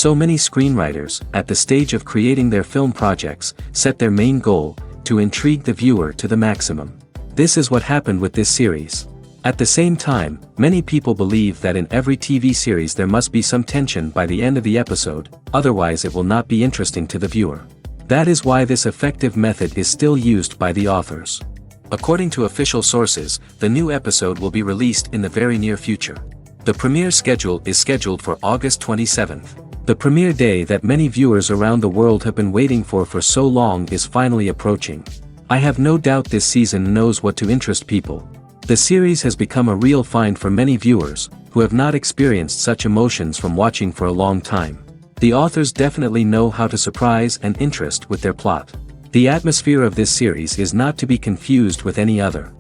So many screenwriters, at the stage of creating their film projects, set their main goal, to intrigue the viewer to the maximum. This is what happened with this series. At the same time, many people believe that in every TV series there must be some tension by the end of the episode, otherwise it will not be interesting to the viewer. That is why this effective method is still used by the authors. According to official sources, the new episode will be released in the very near future. The premiere schedule is scheduled for August 27th. The premiere day that many viewers around the world have been waiting for so long is finally approaching. I have no doubt this season knows what to interest people. The series has become a real find for many viewers, who have not experienced such emotions from watching for a long time. The authors definitely know how to surprise and interest with their plot. The atmosphere of this series is not to be confused with any other.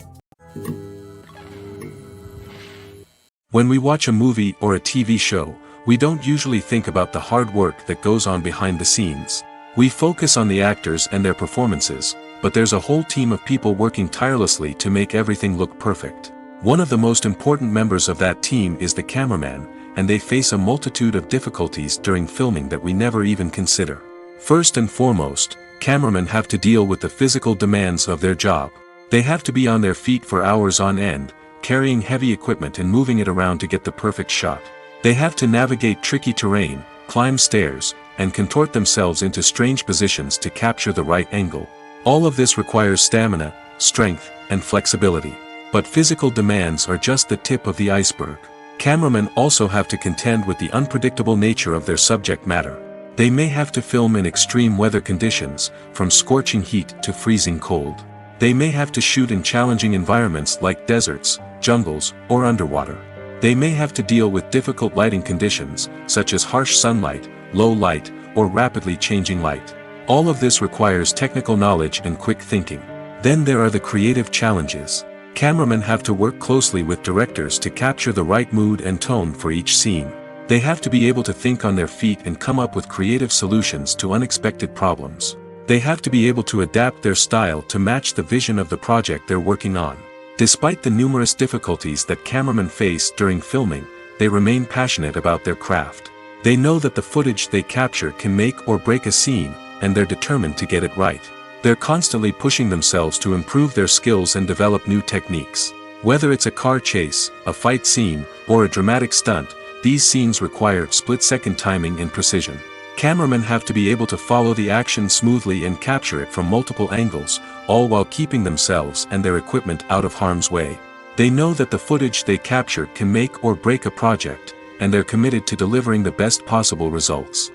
When we watch a movie or a TV show, we don't usually think about the hard work that goes on behind the scenes. We focus on the actors and their performances, but there's a whole team of people working tirelessly to make everything look perfect. One of the most important members of that team is the cameraman, and they face a multitude of difficulties during filming that we never even consider. First and foremost, cameramen have to deal with the physical demands of their job. They have to be on their feet for hours on end, carrying heavy equipment and moving it around to get the perfect shot. They have to navigate tricky terrain, climb stairs, and contort themselves into strange positions to capture the right angle. All of this requires stamina, strength, and flexibility. But physical demands are just the tip of the iceberg. Cameramen also have to contend with the unpredictable nature of their subject matter. They may have to film in extreme weather conditions, from scorching heat to freezing cold. They may have to shoot in challenging environments like deserts, jungles, or underwater. They may have to deal with difficult lighting conditions, such as harsh sunlight, low light, or rapidly changing light. All of this requires technical knowledge and quick thinking. Then there are the creative challenges. Cameramen have to work closely with directors to capture the right mood and tone for each scene. They have to be able to think on their feet and come up with creative solutions to unexpected problems. They have to be able to adapt their style to match the vision of the project they're working on. Despite the numerous difficulties that cameramen face during filming, they remain passionate about their craft. They know that the footage they capture can make or break a scene, and they're determined to get it right. They're constantly pushing themselves to improve their skills and develop new techniques. Whether it's a car chase, a fight scene, or a dramatic stunt, these scenes require split-second timing and precision. Cameramen have to be able to follow the action smoothly and capture it from multiple angles, all while keeping themselves and their equipment out of harm's way. They know that the footage they capture can make or break a project, and they're committed to delivering the best possible results.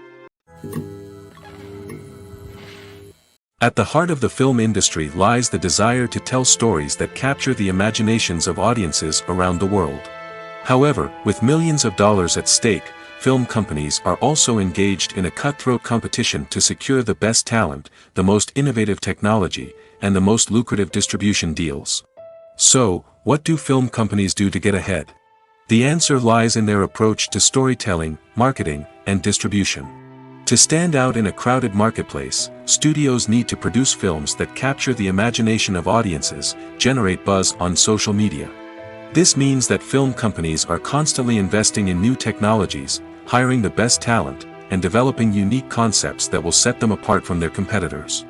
At the heart of the film industry lies the desire to tell stories that capture the imaginations of audiences around the world. However, with millions of dollars at stake, film companies are also engaged in a cutthroat competition to secure the best talent, the most innovative technology, and the most lucrative distribution deals. So, what do film companies do to get ahead? The answer lies in their approach to storytelling, marketing, and distribution. To stand out in a crowded marketplace, studios need to produce films that capture the imagination of audiences, generate buzz on social media. This means that film companies are constantly investing in new technologies, hiring the best talent, and developing unique concepts that will set them apart from their competitors.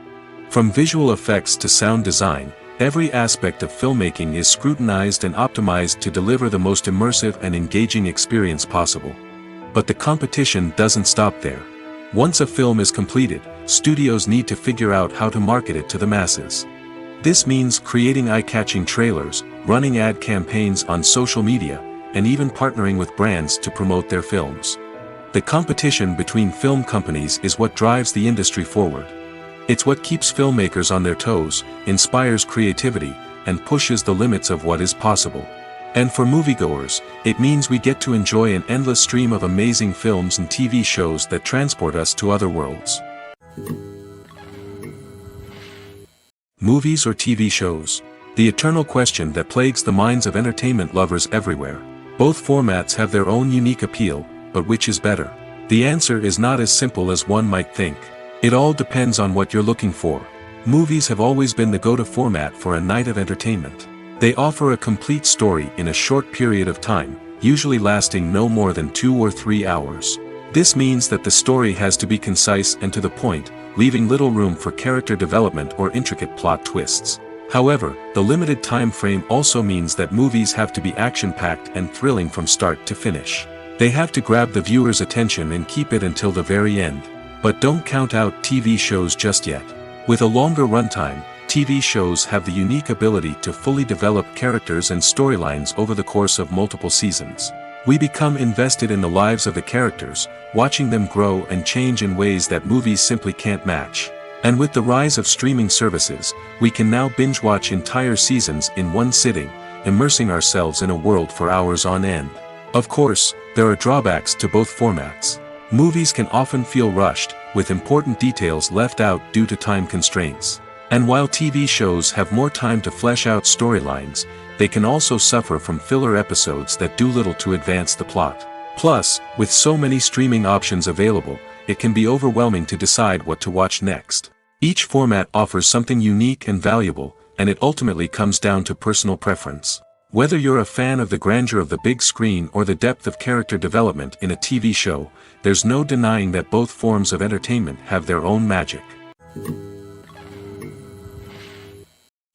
From visual effects to sound design, every aspect of filmmaking is scrutinized and optimized to deliver the most immersive and engaging experience possible. But the competition doesn't stop there. Once a film is completed, studios need to figure out how to market it to the masses. This means creating eye-catching trailers, running ad campaigns on social media, and even partnering with brands to promote their films. The competition between film companies is what drives the industry forward. It's what keeps filmmakers on their toes, inspires creativity, and pushes the limits of what is possible. And for moviegoers, it means we get to enjoy an endless stream of amazing films and TV shows that transport us to other worlds. Movies or TV shows? The eternal question that plagues the minds of entertainment lovers everywhere. Both formats have their own unique appeal, but which is better? The answer is not as simple as one might think. It all depends on what you're looking for. Movies have always been the go-to format for a night of entertainment. They offer a complete story in a short period of time, usually lasting no more than 2 or 3 hours. This means that the story has to be concise and to the point, leaving little room for character development or intricate plot twists. However, the limited time frame also means that movies have to be action-packed and thrilling from start to finish. They have to grab the viewer's attention and keep it until the very end. But don't count out TV shows just yet. With a longer runtime, TV shows have the unique ability to fully develop characters and storylines over the course of multiple seasons. We become invested in the lives of the characters, watching them grow and change in ways that movies simply can't match. And with the rise of streaming services, we can now binge-watch entire seasons in one sitting, immersing ourselves in a world for hours on end. Of course, there are drawbacks to both formats. Movies can often feel rushed, with important details left out due to time constraints. And while TV shows have more time to flesh out storylines, they can also suffer from filler episodes that do little to advance the plot. Plus, with so many streaming options available, it can be overwhelming to decide what to watch next. Each format offers something unique and valuable, and it ultimately comes down to personal preference. Whether you're a fan of the grandeur of the big screen or the depth of character development in a TV show, there's no denying that both forms of entertainment have their own magic.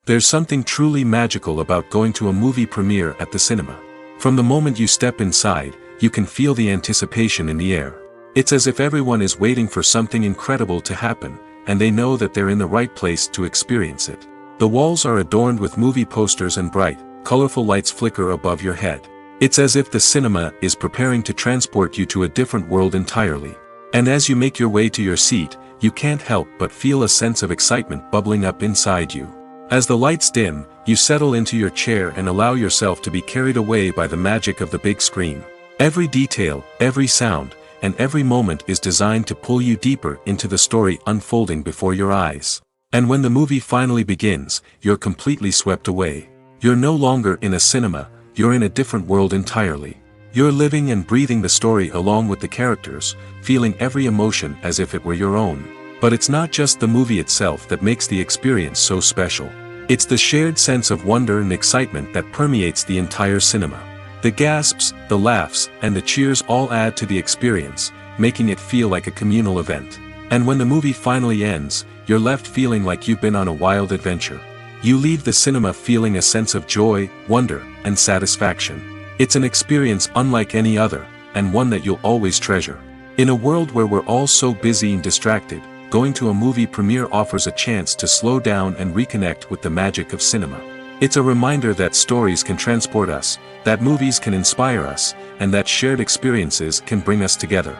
There's something truly magical about going to a movie premiere at the cinema. From the moment you step inside, you can feel the anticipation in the air. It's as if everyone is waiting for something incredible to happen, and they know that they're in the right place to experience it. The walls are adorned with movie posters and bright, colorful lights flicker above your head. It's as if the cinema is preparing to transport you to a different world entirely. And as you make your way to your seat, you can't help but feel a sense of excitement bubbling up inside you. As the lights dim, you settle into your chair and allow yourself to be carried away by the magic of the big screen. Every detail, every sound, and every moment is designed to pull you deeper into the story unfolding before your eyes. And when the movie finally begins, you're completely swept away. You're no longer in a cinema, you're in a different world entirely. You're living and breathing the story along with the characters, feeling every emotion as if it were your own. But it's not just the movie itself that makes the experience so special. It's the shared sense of wonder and excitement that permeates the entire cinema. The gasps, the laughs, and the cheers all add to the experience, making it feel like a communal event. And when the movie finally ends, you're left feeling like you've been on a wild adventure. You leave the cinema feeling a sense of joy, wonder, and satisfaction. It's an experience unlike any other, and one that you'll always treasure. In a world where we're all so busy and distracted, going to a movie premiere offers a chance to slow down and reconnect with the magic of cinema. It's a reminder that stories can transport us, that movies can inspire us, and that shared experiences can bring us together.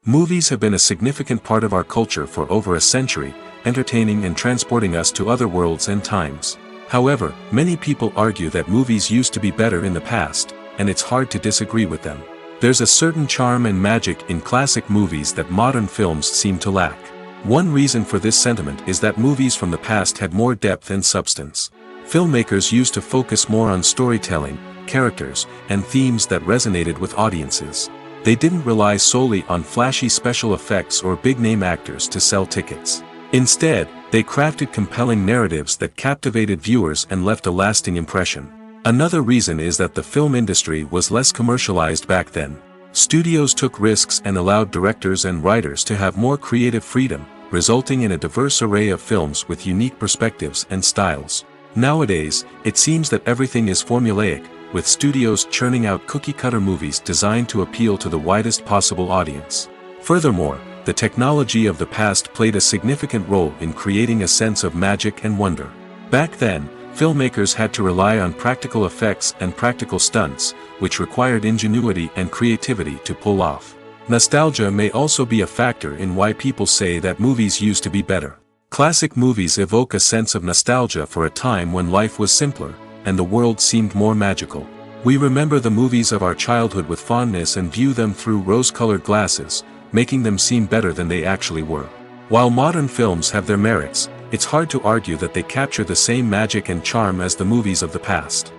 Movies have been a significant part of our culture for over a century, entertaining and transporting us to other worlds and times. However, many people argue that movies used to be better in the past, and it's hard to disagree with them. There's a certain charm and magic in classic movies that modern films seem to lack. One reason for this sentiment is that movies from the past had more depth and substance. Filmmakers used to focus more on storytelling, characters, and themes that resonated with audiences. They didn't rely solely on flashy special effects or big-name actors to sell tickets. Instead, they crafted compelling narratives that captivated viewers and left a lasting impression. Another reason is that the film industry was less commercialized back then. Studios took risks and allowed directors and writers to have more creative freedom, resulting in a diverse array of films with unique perspectives and styles. Nowadays, it seems that everything is formulaic, with studios churning out cookie-cutter movies designed to appeal to the widest possible audience. Furthermore, the technology of the past played a significant role in creating a sense of magic and wonder. Back then, filmmakers had to rely on practical effects and practical stunts, which required ingenuity and creativity to pull off. Nostalgia may also be a factor in why people say that movies used to be better. Classic movies evoke a sense of nostalgia for a time when life was simpler, and the world seemed more magical. We remember the movies of our childhood with fondness and view them through rose-colored glasses, making them seem better than they actually were. While modern films have their merits, it's hard to argue that they capture the same magic and charm as the movies of the past.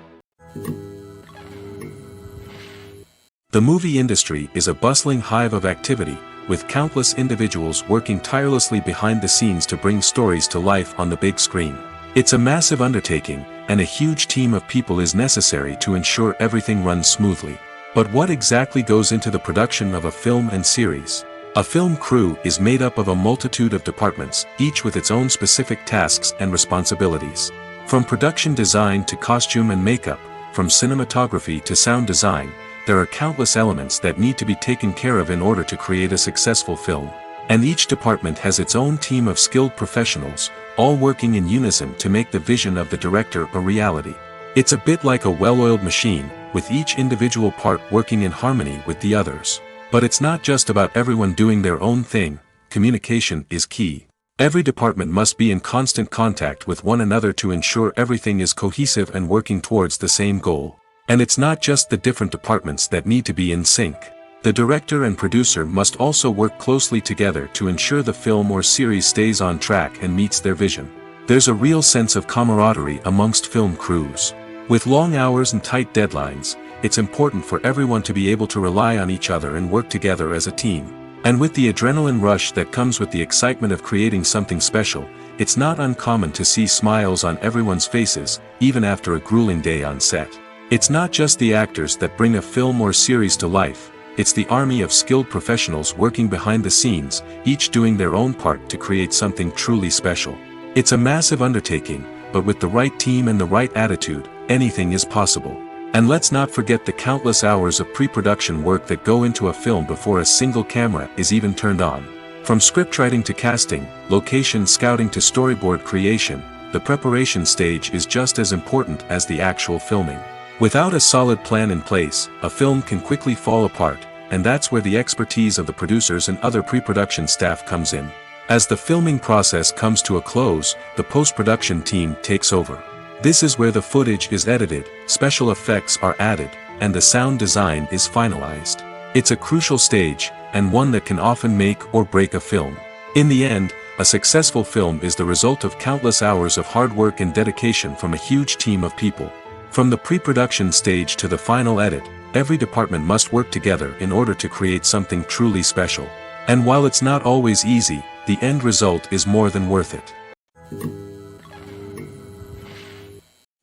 The movie industry is a bustling hive of activity, with countless individuals working tirelessly behind the scenes to bring stories to life on the big screen. It's a massive undertaking, and a huge team of people is necessary to ensure everything runs smoothly. But what exactly goes into the production of a film and series? A film crew is made up of a multitude of departments, each with its own specific tasks and responsibilities. From production design to costume and makeup, from cinematography to sound design, there are countless elements that need to be taken care of in order to create a successful film. And each department has its own team of skilled professionals, all working in unison to make the vision of the director a reality. It's a bit like a well-oiled machine, with each individual part working in harmony with the others. But it's not just about everyone doing their own thing. Communication is key. Every department must be in constant contact with one another to ensure everything is cohesive and working towards the same goal. And it's not just the different departments that need to be in sync. The director and producer must also work closely together to ensure the film or series stays on track and meets their vision. There's a real sense of camaraderie amongst film crews. With long hours and tight deadlines, it's important for everyone to be able to rely on each other and work together as a team. And with the adrenaline rush that comes with the excitement of creating something special, it's not uncommon to see smiles on everyone's faces, even after a grueling day on set. It's not just the actors that bring a film or series to life, it's the army of skilled professionals working behind the scenes, each doing their own part to create something truly special. It's a massive undertaking, but with the right team and the right attitude, anything is possible. And let's not forget the countless hours of pre-production work that go into a film before a single camera is even turned on. From scriptwriting to casting, location scouting to storyboard creation, the preparation stage is just as important as the actual filming. Without a solid plan in place, a film can quickly fall apart, and that's where the expertise of the producers and other pre-production staff comes in. As the filming process comes to a close, the post-production team takes over. This is where the footage is edited, special effects are added, and the sound design is finalized. It's a crucial stage, and one that can often make or break a film. In the end, a successful film is the result of countless hours of hard work and dedication from a huge team of people. From the pre-production stage to the final edit, every department must work together in order to create something truly special. And while it's not always easy, the end result is more than worth it.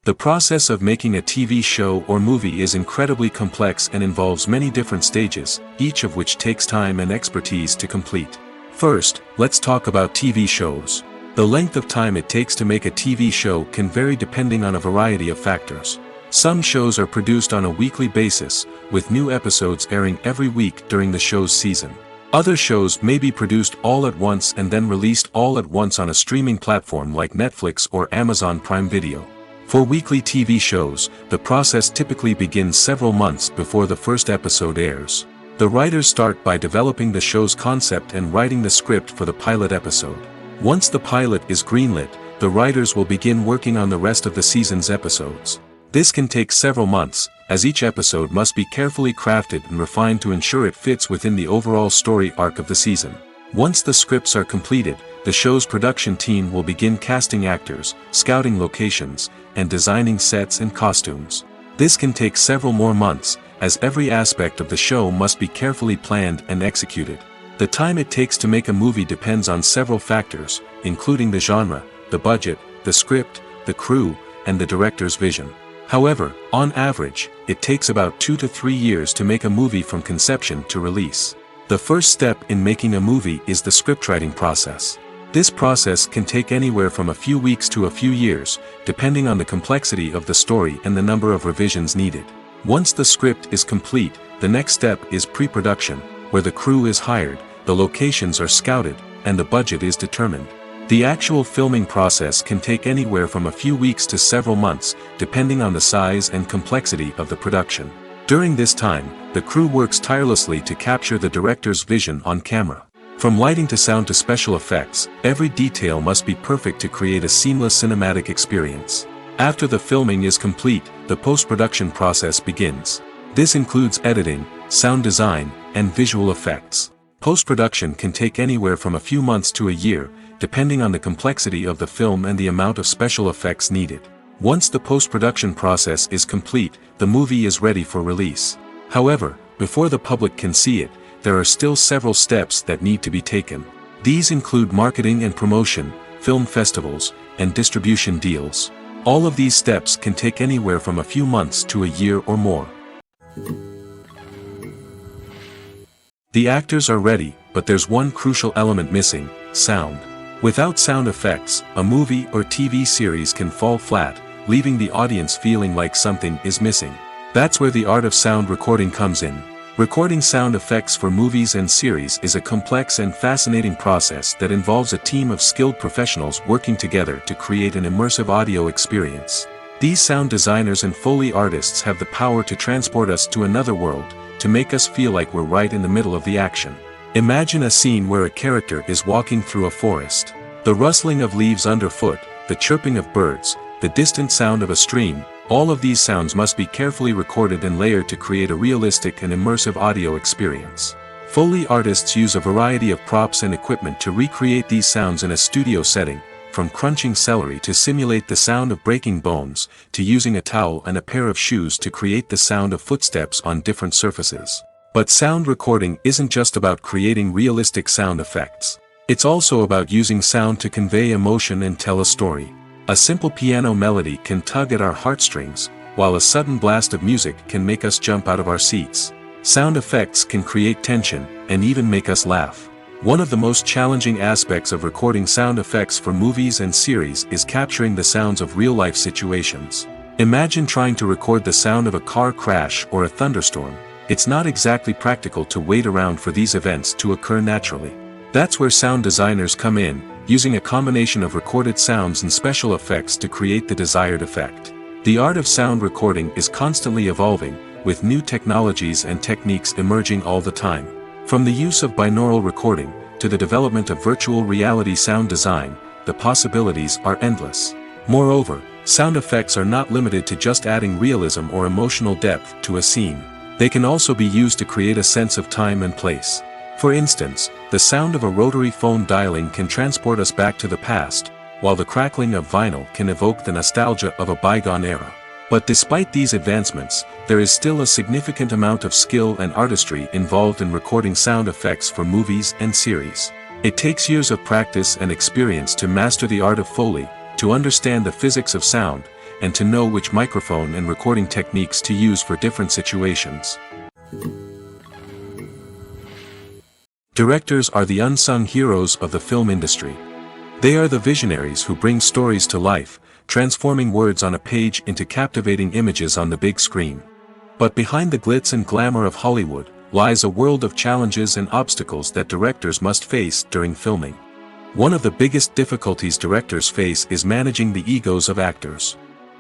The process of making a TV show or movie is incredibly complex and involves many different stages, each of which takes time and expertise to complete. First, let's talk about TV shows. The length of time it takes to make a TV show can vary depending on a variety of factors. Some shows are produced on a weekly basis, with new episodes airing every week during the show's season. Other shows may be produced all at once and then released all at once on a streaming platform like Netflix or Amazon Prime Video. For weekly TV shows, the process typically begins several months before the first episode airs. The writers start by developing the show's concept and writing the script for the pilot episode. Once the pilot is greenlit, the writers will begin working on the rest of the season's episodes. This can take several months, as each episode must be carefully crafted and refined to ensure it fits within the overall story arc of the season. Once the scripts are completed, the show's production team will begin casting actors, scouting locations, and designing sets and costumes. This can take several more months, as every aspect of the show must be carefully planned and executed. The time it takes to make a movie depends on several factors, including the genre, the budget, the script, the crew, and the director's vision. However, on average, it takes about 2 to 3 years to make a movie from conception to release. The first step in making a movie is the scriptwriting process. This process can take anywhere from a few weeks to a few years, depending on the complexity of the story and the number of revisions needed. Once the script is complete, the next step is pre-production, where the crew is hired, the locations are scouted, and the budget is determined. The actual filming process can take anywhere from a few weeks to several months, depending on the size and complexity of the production. During this time, the crew works tirelessly to capture the director's vision on camera. From lighting to sound to special effects, every detail must be perfect to create a seamless cinematic experience. After the filming is complete, the post-production process begins. This includes editing, sound design, and visual effects. Post-production can take anywhere from a few months to a year, depending on the complexity of the film and the amount of special effects needed. Once the post-production process is complete, the movie is ready for release. However, before the public can see it, there are still several steps that need to be taken. These include marketing and promotion, film festivals, and distribution deals. All of these steps can take anywhere from a few months to a year or more. The actors are ready, but there's one crucial element missing: sound. Without sound effects, a movie or TV series can fall flat, leaving the audience feeling like something is missing. That's where the art of sound recording comes in. Recording sound effects for movies and series is a complex and fascinating process that involves a team of skilled professionals working together to create an immersive audio experience. These sound designers and Foley artists have the power to transport us to another world, to make us feel like we're right in the middle of the action. Imagine a scene where a character is walking through a forest. The rustling of leaves underfoot, the chirping of birds, the distant sound of a stream, all of these sounds must be carefully recorded and layered to create a realistic and immersive audio experience. Foley artists use a variety of props and equipment to recreate these sounds in a studio setting, from crunching celery to simulate the sound of breaking bones, to using a towel and a pair of shoes to create the sound of footsteps on different surfaces. But sound recording isn't just about creating realistic sound effects. It's also about using sound to convey emotion and tell a story. A simple piano melody can tug at our heartstrings, while a sudden blast of music can make us jump out of our seats. Sound effects can create tension, and even make us laugh. One of the most challenging aspects of recording sound effects for movies and series is capturing the sounds of real-life situations. Imagine trying to record the sound of a car crash or a thunderstorm. It's not exactly practical to wait around for these events to occur naturally. That's where sound designers come in, using a combination of recorded sounds and special effects to create the desired effect. The art of sound recording is constantly evolving, with new technologies and techniques emerging all the time. From the use of binaural recording, to the development of virtual reality sound design, the possibilities are endless. Moreover, sound effects are not limited to just adding realism or emotional depth to a scene. They can also be used to create a sense of time and place. For instance, the sound of a rotary phone dialing can transport us back to the past, while the crackling of vinyl can evoke the nostalgia of a bygone era. But despite these advancements, there is still a significant amount of skill and artistry involved in recording sound effects for movies and series. It takes years of practice and experience to master the art of Foley, to understand the physics of sound, and to know which microphone and recording techniques to use for different situations. Directors are the unsung heroes of the film industry. They are the visionaries who bring stories to life, transforming words on a page into captivating images on the big screen. But behind the glitz and glamour of Hollywood, lies a world of challenges and obstacles that directors must face during filming. One of the biggest difficulties directors face is managing the egos of actors.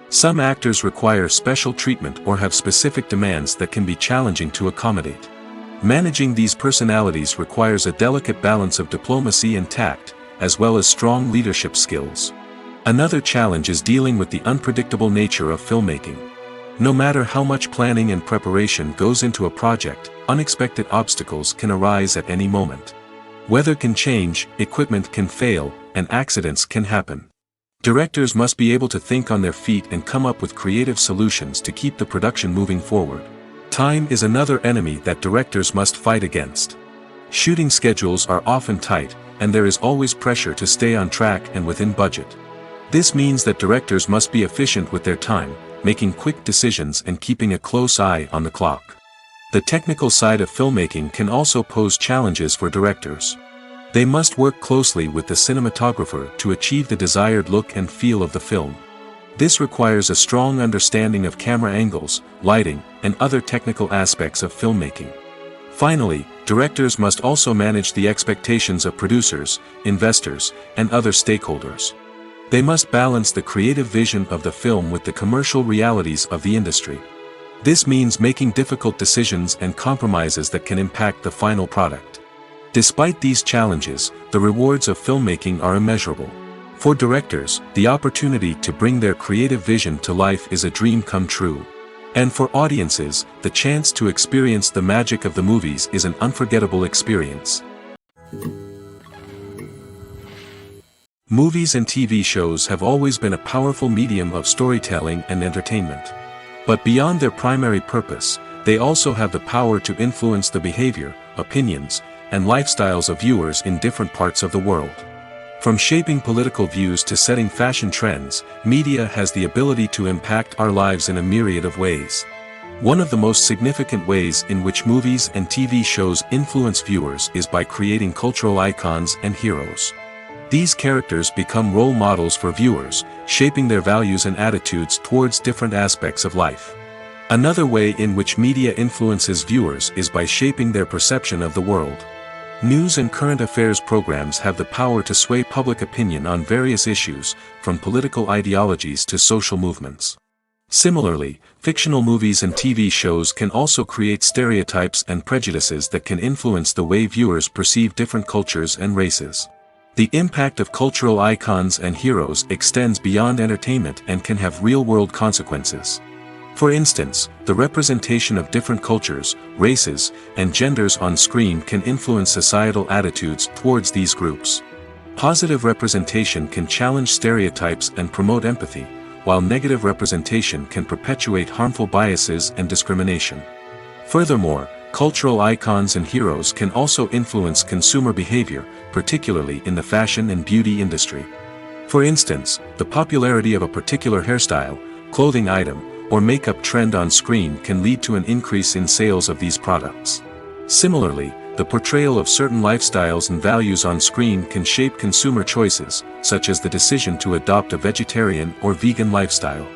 Some actors require special treatment or have specific demands that can be challenging to accommodate. Managing these personalities requires a delicate balance of diplomacy and tact, as well as strong leadership skills. Another challenge is dealing with the unpredictable nature of filmmaking. No matter how much planning and preparation goes into a project, unexpected obstacles can arise at any moment. Weather can change, equipment can fail, and accidents can happen. Directors must be able to think on their feet and come up with creative solutions to keep the production moving forward. Time is another enemy that directors must fight against. Shooting schedules are often tight, and there is always pressure to stay on track and within budget. This means that directors must be efficient with their time, making quick decisions and keeping a close eye on the clock. The technical side of filmmaking can also pose challenges for directors. They must work closely with the cinematographer to achieve the desired look and feel of the film. This requires a strong understanding of camera angles, lighting, and other technical aspects of filmmaking. Finally, directors must also manage the expectations of producers, investors, and other stakeholders. They must balance the creative vision of the film with the commercial realities of the industry. This means making difficult decisions and compromises that can impact the final product. Despite these challenges, the rewards of filmmaking are immeasurable. For directors, the opportunity to bring their creative vision to life is a dream come true. And for audiences, the chance to experience the magic of the movies is an unforgettable experience. Movies and TV shows have always been a powerful medium of storytelling and entertainment. But beyond their primary purpose, they also have the power to influence the behavior, opinions, and lifestyles of viewers in different parts of the world. From shaping political views to setting fashion trends, media has the ability to impact our lives in a myriad of ways. One of the most significant ways in which movies and TV shows influence viewers is by creating cultural icons and heroes. These characters become role models for viewers, shaping their values and attitudes towards different aspects of life. Another way in which media influences viewers is by shaping their perception of the world. News and current affairs programs have the power to sway public opinion on various issues, from political ideologies to social movements. Similarly, fictional movies and TV shows can also create stereotypes and prejudices that can influence the way viewers perceive different cultures and races. The impact of cultural icons and heroes extends beyond entertainment and can have real-world consequences. For instance, the representation of different cultures, races, and genders on screen can influence societal attitudes towards these groups. Positive representation can challenge stereotypes and promote empathy, while negative representation can perpetuate harmful biases and discrimination. Furthermore, cultural icons and heroes can also influence consumer behavior, particularly in the fashion and beauty industry. For instance, the popularity of a particular hairstyle, clothing item, or makeup trend on screen can lead to an increase in sales of these products. Similarly, the portrayal of certain lifestyles and values on screen can shape consumer choices, such as the decision to adopt a vegetarian or vegan lifestyle.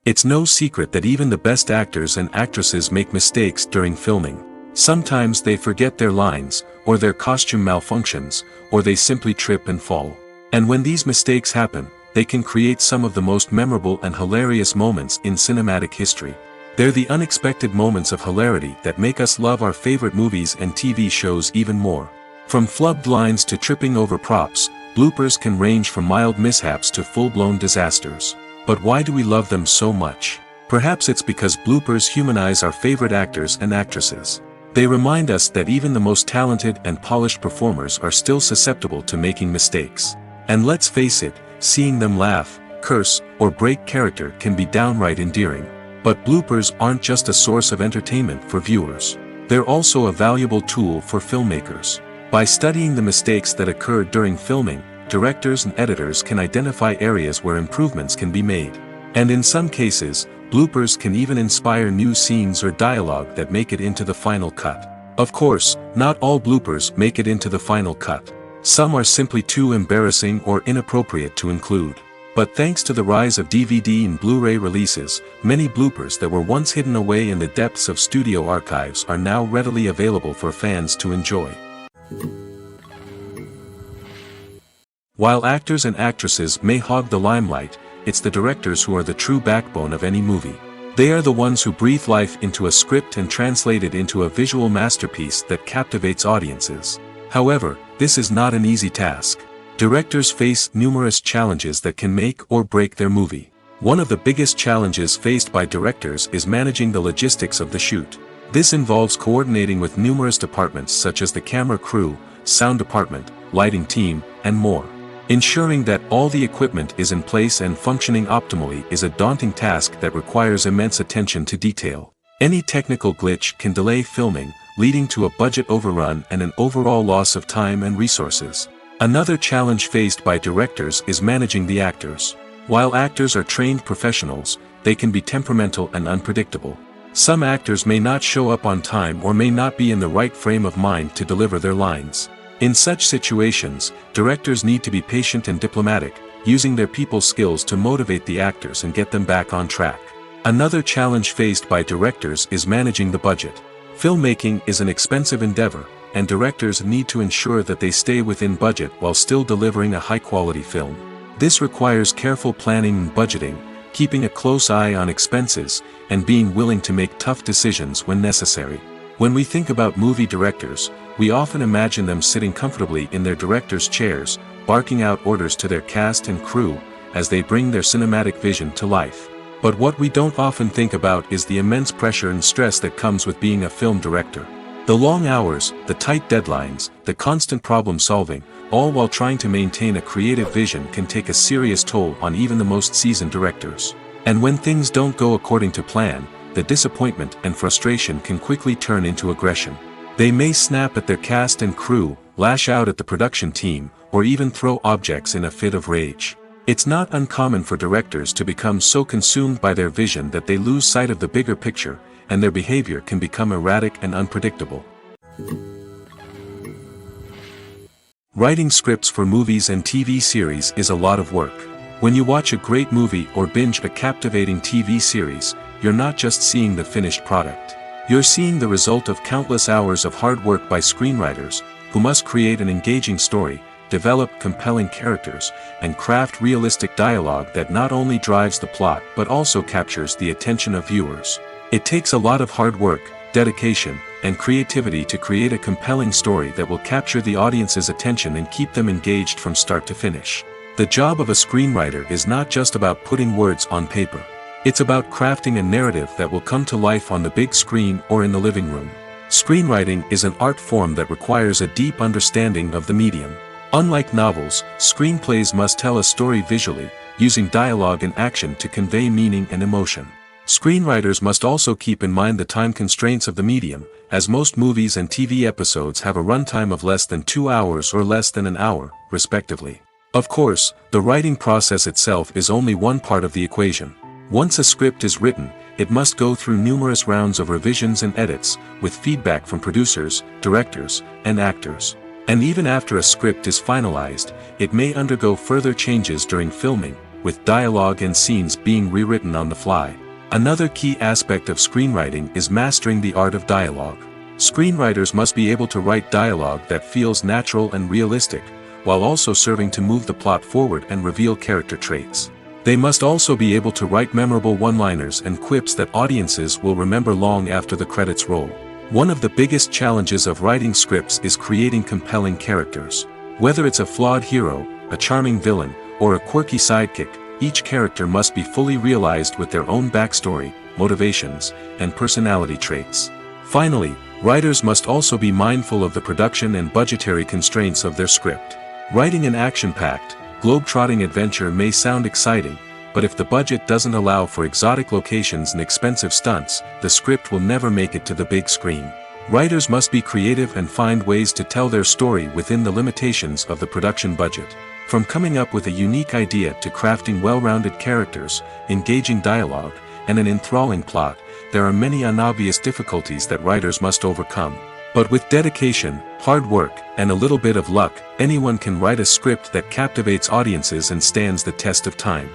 It's no secret that even the best actors and actresses make mistakes during filming. Sometimes they forget their lines, or their costume malfunctions, or they simply trip and fall. And when these mistakes happen, they can create some of the most memorable and hilarious moments in cinematic history. They're the unexpected moments of hilarity that make us love our favorite movies and TV shows even more. From flubbed lines to tripping over props, bloopers can range from mild mishaps to full-blown disasters. But why do we love them so much? Perhaps it's because bloopers humanize our favorite actors and actresses. They remind us that even the most talented and polished performers are still susceptible to making mistakes. And let's face it, seeing them laugh, curse, or break character can be downright endearing. But bloopers aren't just a source of entertainment for viewers. They're also a valuable tool for filmmakers. By studying the mistakes that occurred during filming, directors and editors can identify areas where improvements can be made. And in some cases, bloopers can even inspire new scenes or dialogue that make it into the final cut. Of course, not all bloopers make it into the final cut. Some are simply too embarrassing or inappropriate to include. But thanks to the rise of DVD and Blu-ray releases, many bloopers that were once hidden away in the depths of studio archives are now readily available for fans to enjoy. While actors and actresses may hog the limelight, it's the directors who are the true backbone of any movie. They are the ones who breathe life into a script and translate it into a visual masterpiece that captivates audiences. However, this is not an easy task. Directors face numerous challenges that can make or break their movie. One of the biggest challenges faced by directors is managing the logistics of the shoot. This involves coordinating with numerous departments such as the camera crew, sound department, lighting team, and more. Ensuring that all the equipment is in place and functioning optimally is a daunting task that requires immense attention to detail. Any technical glitch can delay filming, leading to a budget overrun and an overall loss of time and resources. Another challenge faced by directors is managing the actors. While actors are trained professionals, they can be temperamental and unpredictable. Some actors may not show up on time or may not be in the right frame of mind to deliver their lines. In such situations, directors need to be patient and diplomatic, using their people skills to motivate the actors and get them back on track. Another challenge faced by directors is managing the budget. Filmmaking is an expensive endeavor, and directors need to ensure that they stay within budget while still delivering a high-quality film. This requires careful planning and budgeting, keeping a close eye on expenses, and being willing to make tough decisions when necessary. When we think about movie directors, we often imagine them sitting comfortably in their director's chairs, barking out orders to their cast and crew, as they bring their cinematic vision to life. But what we don't often think about is the immense pressure and stress that comes with being a film director. The long hours, the tight deadlines, the constant problem solving, all while trying to maintain a creative vision can take a serious toll on even the most seasoned directors. And when things don't go according to plan, the disappointment and frustration can quickly turn into aggression. They may snap at their cast and crew, lash out at the production team, or even throw objects in a fit of rage. It's not uncommon for directors to become so consumed by their vision that they lose sight of the bigger picture, and their behavior can become erratic and unpredictable. Writing scripts for movies and TV series is a lot of work. When you watch a great movie or binge a captivating TV series, you're not just seeing the finished product. You're seeing the result of countless hours of hard work by screenwriters, who must create an engaging story, develop compelling characters, and craft realistic dialogue that not only drives the plot but also captures the attention of viewers. It takes a lot of hard work, dedication, and creativity to create a compelling story that will capture the audience's attention and keep them engaged from start to finish. The job of a screenwriter is not just about putting words on paper. It's about crafting a narrative that will come to life on the big screen or in the living room. Screenwriting is an art form that requires a deep understanding of the medium. Unlike novels, screenplays must tell a story visually, using dialogue and action to convey meaning and emotion. Screenwriters must also keep in mind the time constraints of the medium, as most movies and TV episodes have a runtime of less than 2 hours or less than an hour, respectively. Of course, the writing process itself is only one part of the equation. Once a script is written, it must go through numerous rounds of revisions and edits, with feedback from producers, directors, and actors. And even after a script is finalized, it may undergo further changes during filming, with dialogue and scenes being rewritten on the fly. Another key aspect of screenwriting is mastering the art of dialogue. Screenwriters must be able to write dialogue that feels natural and realistic, while also serving to move the plot forward and reveal character traits. They must also be able to write memorable one-liners and quips that audiences will remember long after the credits roll. One of the biggest challenges of writing scripts is creating compelling characters. Whether it's a flawed hero, a charming villain, or a quirky sidekick, each character must be fully realized with their own backstory, motivations, and personality traits. Finally, writers must also be mindful of the production and budgetary constraints of their script. Writing an action-packed, globe-trotting adventure may sound exciting, but if the budget doesn't allow for exotic locations and expensive stunts, the script will never make it to the big screen. Writers must be creative and find ways to tell their story within the limitations of the production budget. From coming up with a unique idea to crafting well-rounded characters, engaging dialogue, and an enthralling plot, there are many unobvious difficulties that writers must overcome. But with dedication, hard work, and a little bit of luck, anyone can write a script that captivates audiences and stands the test of time.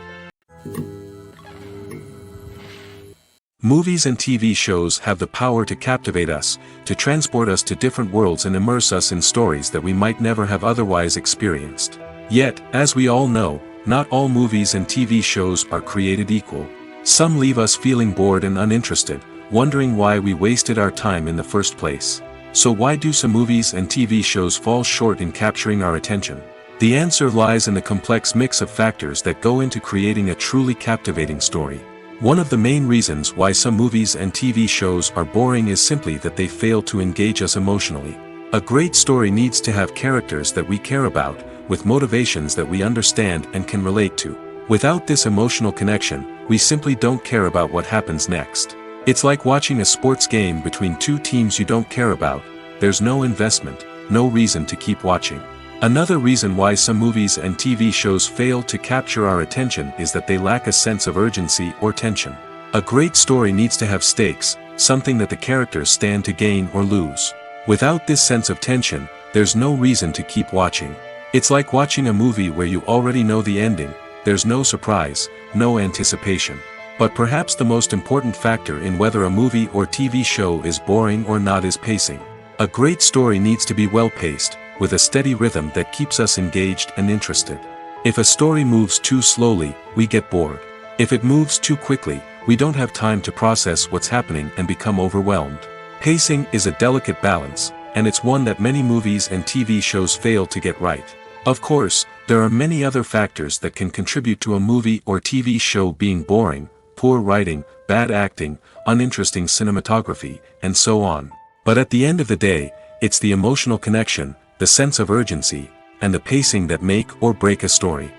Movies and TV shows have the power to captivate us, to transport us to different worlds and immerse us in stories that we might never have otherwise experienced. Yet, as we all know, not all movies and TV shows are created equal. Some leave us feeling bored and uninterested, wondering why we wasted our time in the first place. So why do some movies and TV shows fall short in capturing our attention? The answer lies in the complex mix of factors that go into creating a truly captivating story. One of the main reasons why some movies and TV shows are boring is simply that they fail to engage us emotionally. A great story needs to have characters that we care about, with motivations that we understand and can relate to. Without this emotional connection, we simply don't care about what happens next. It's like watching a sports game between two teams you don't care about. There's no investment, no reason to keep watching. Another reason why some movies and TV shows fail to capture our attention is that they lack a sense of urgency or tension. A great story needs to have stakes, something that the characters stand to gain or lose. Without this sense of tension, there's no reason to keep watching. It's like watching a movie where you already know the ending, there's no surprise, no anticipation. But perhaps the most important factor in whether a movie or TV show is boring or not is pacing. A great story needs to be well paced, with a steady rhythm that keeps us engaged and interested. If a story moves too slowly, we get bored. If it moves too quickly, we don't have time to process what's happening and become overwhelmed. Pacing is a delicate balance, and it's one that many movies and TV shows fail to get right. Of course, there are many other factors that can contribute to a movie or TV show being boring: poor writing, bad acting, uninteresting cinematography, and so on. But at the end of the day, it's the emotional connection, the sense of urgency, and the pacing that make or break a story.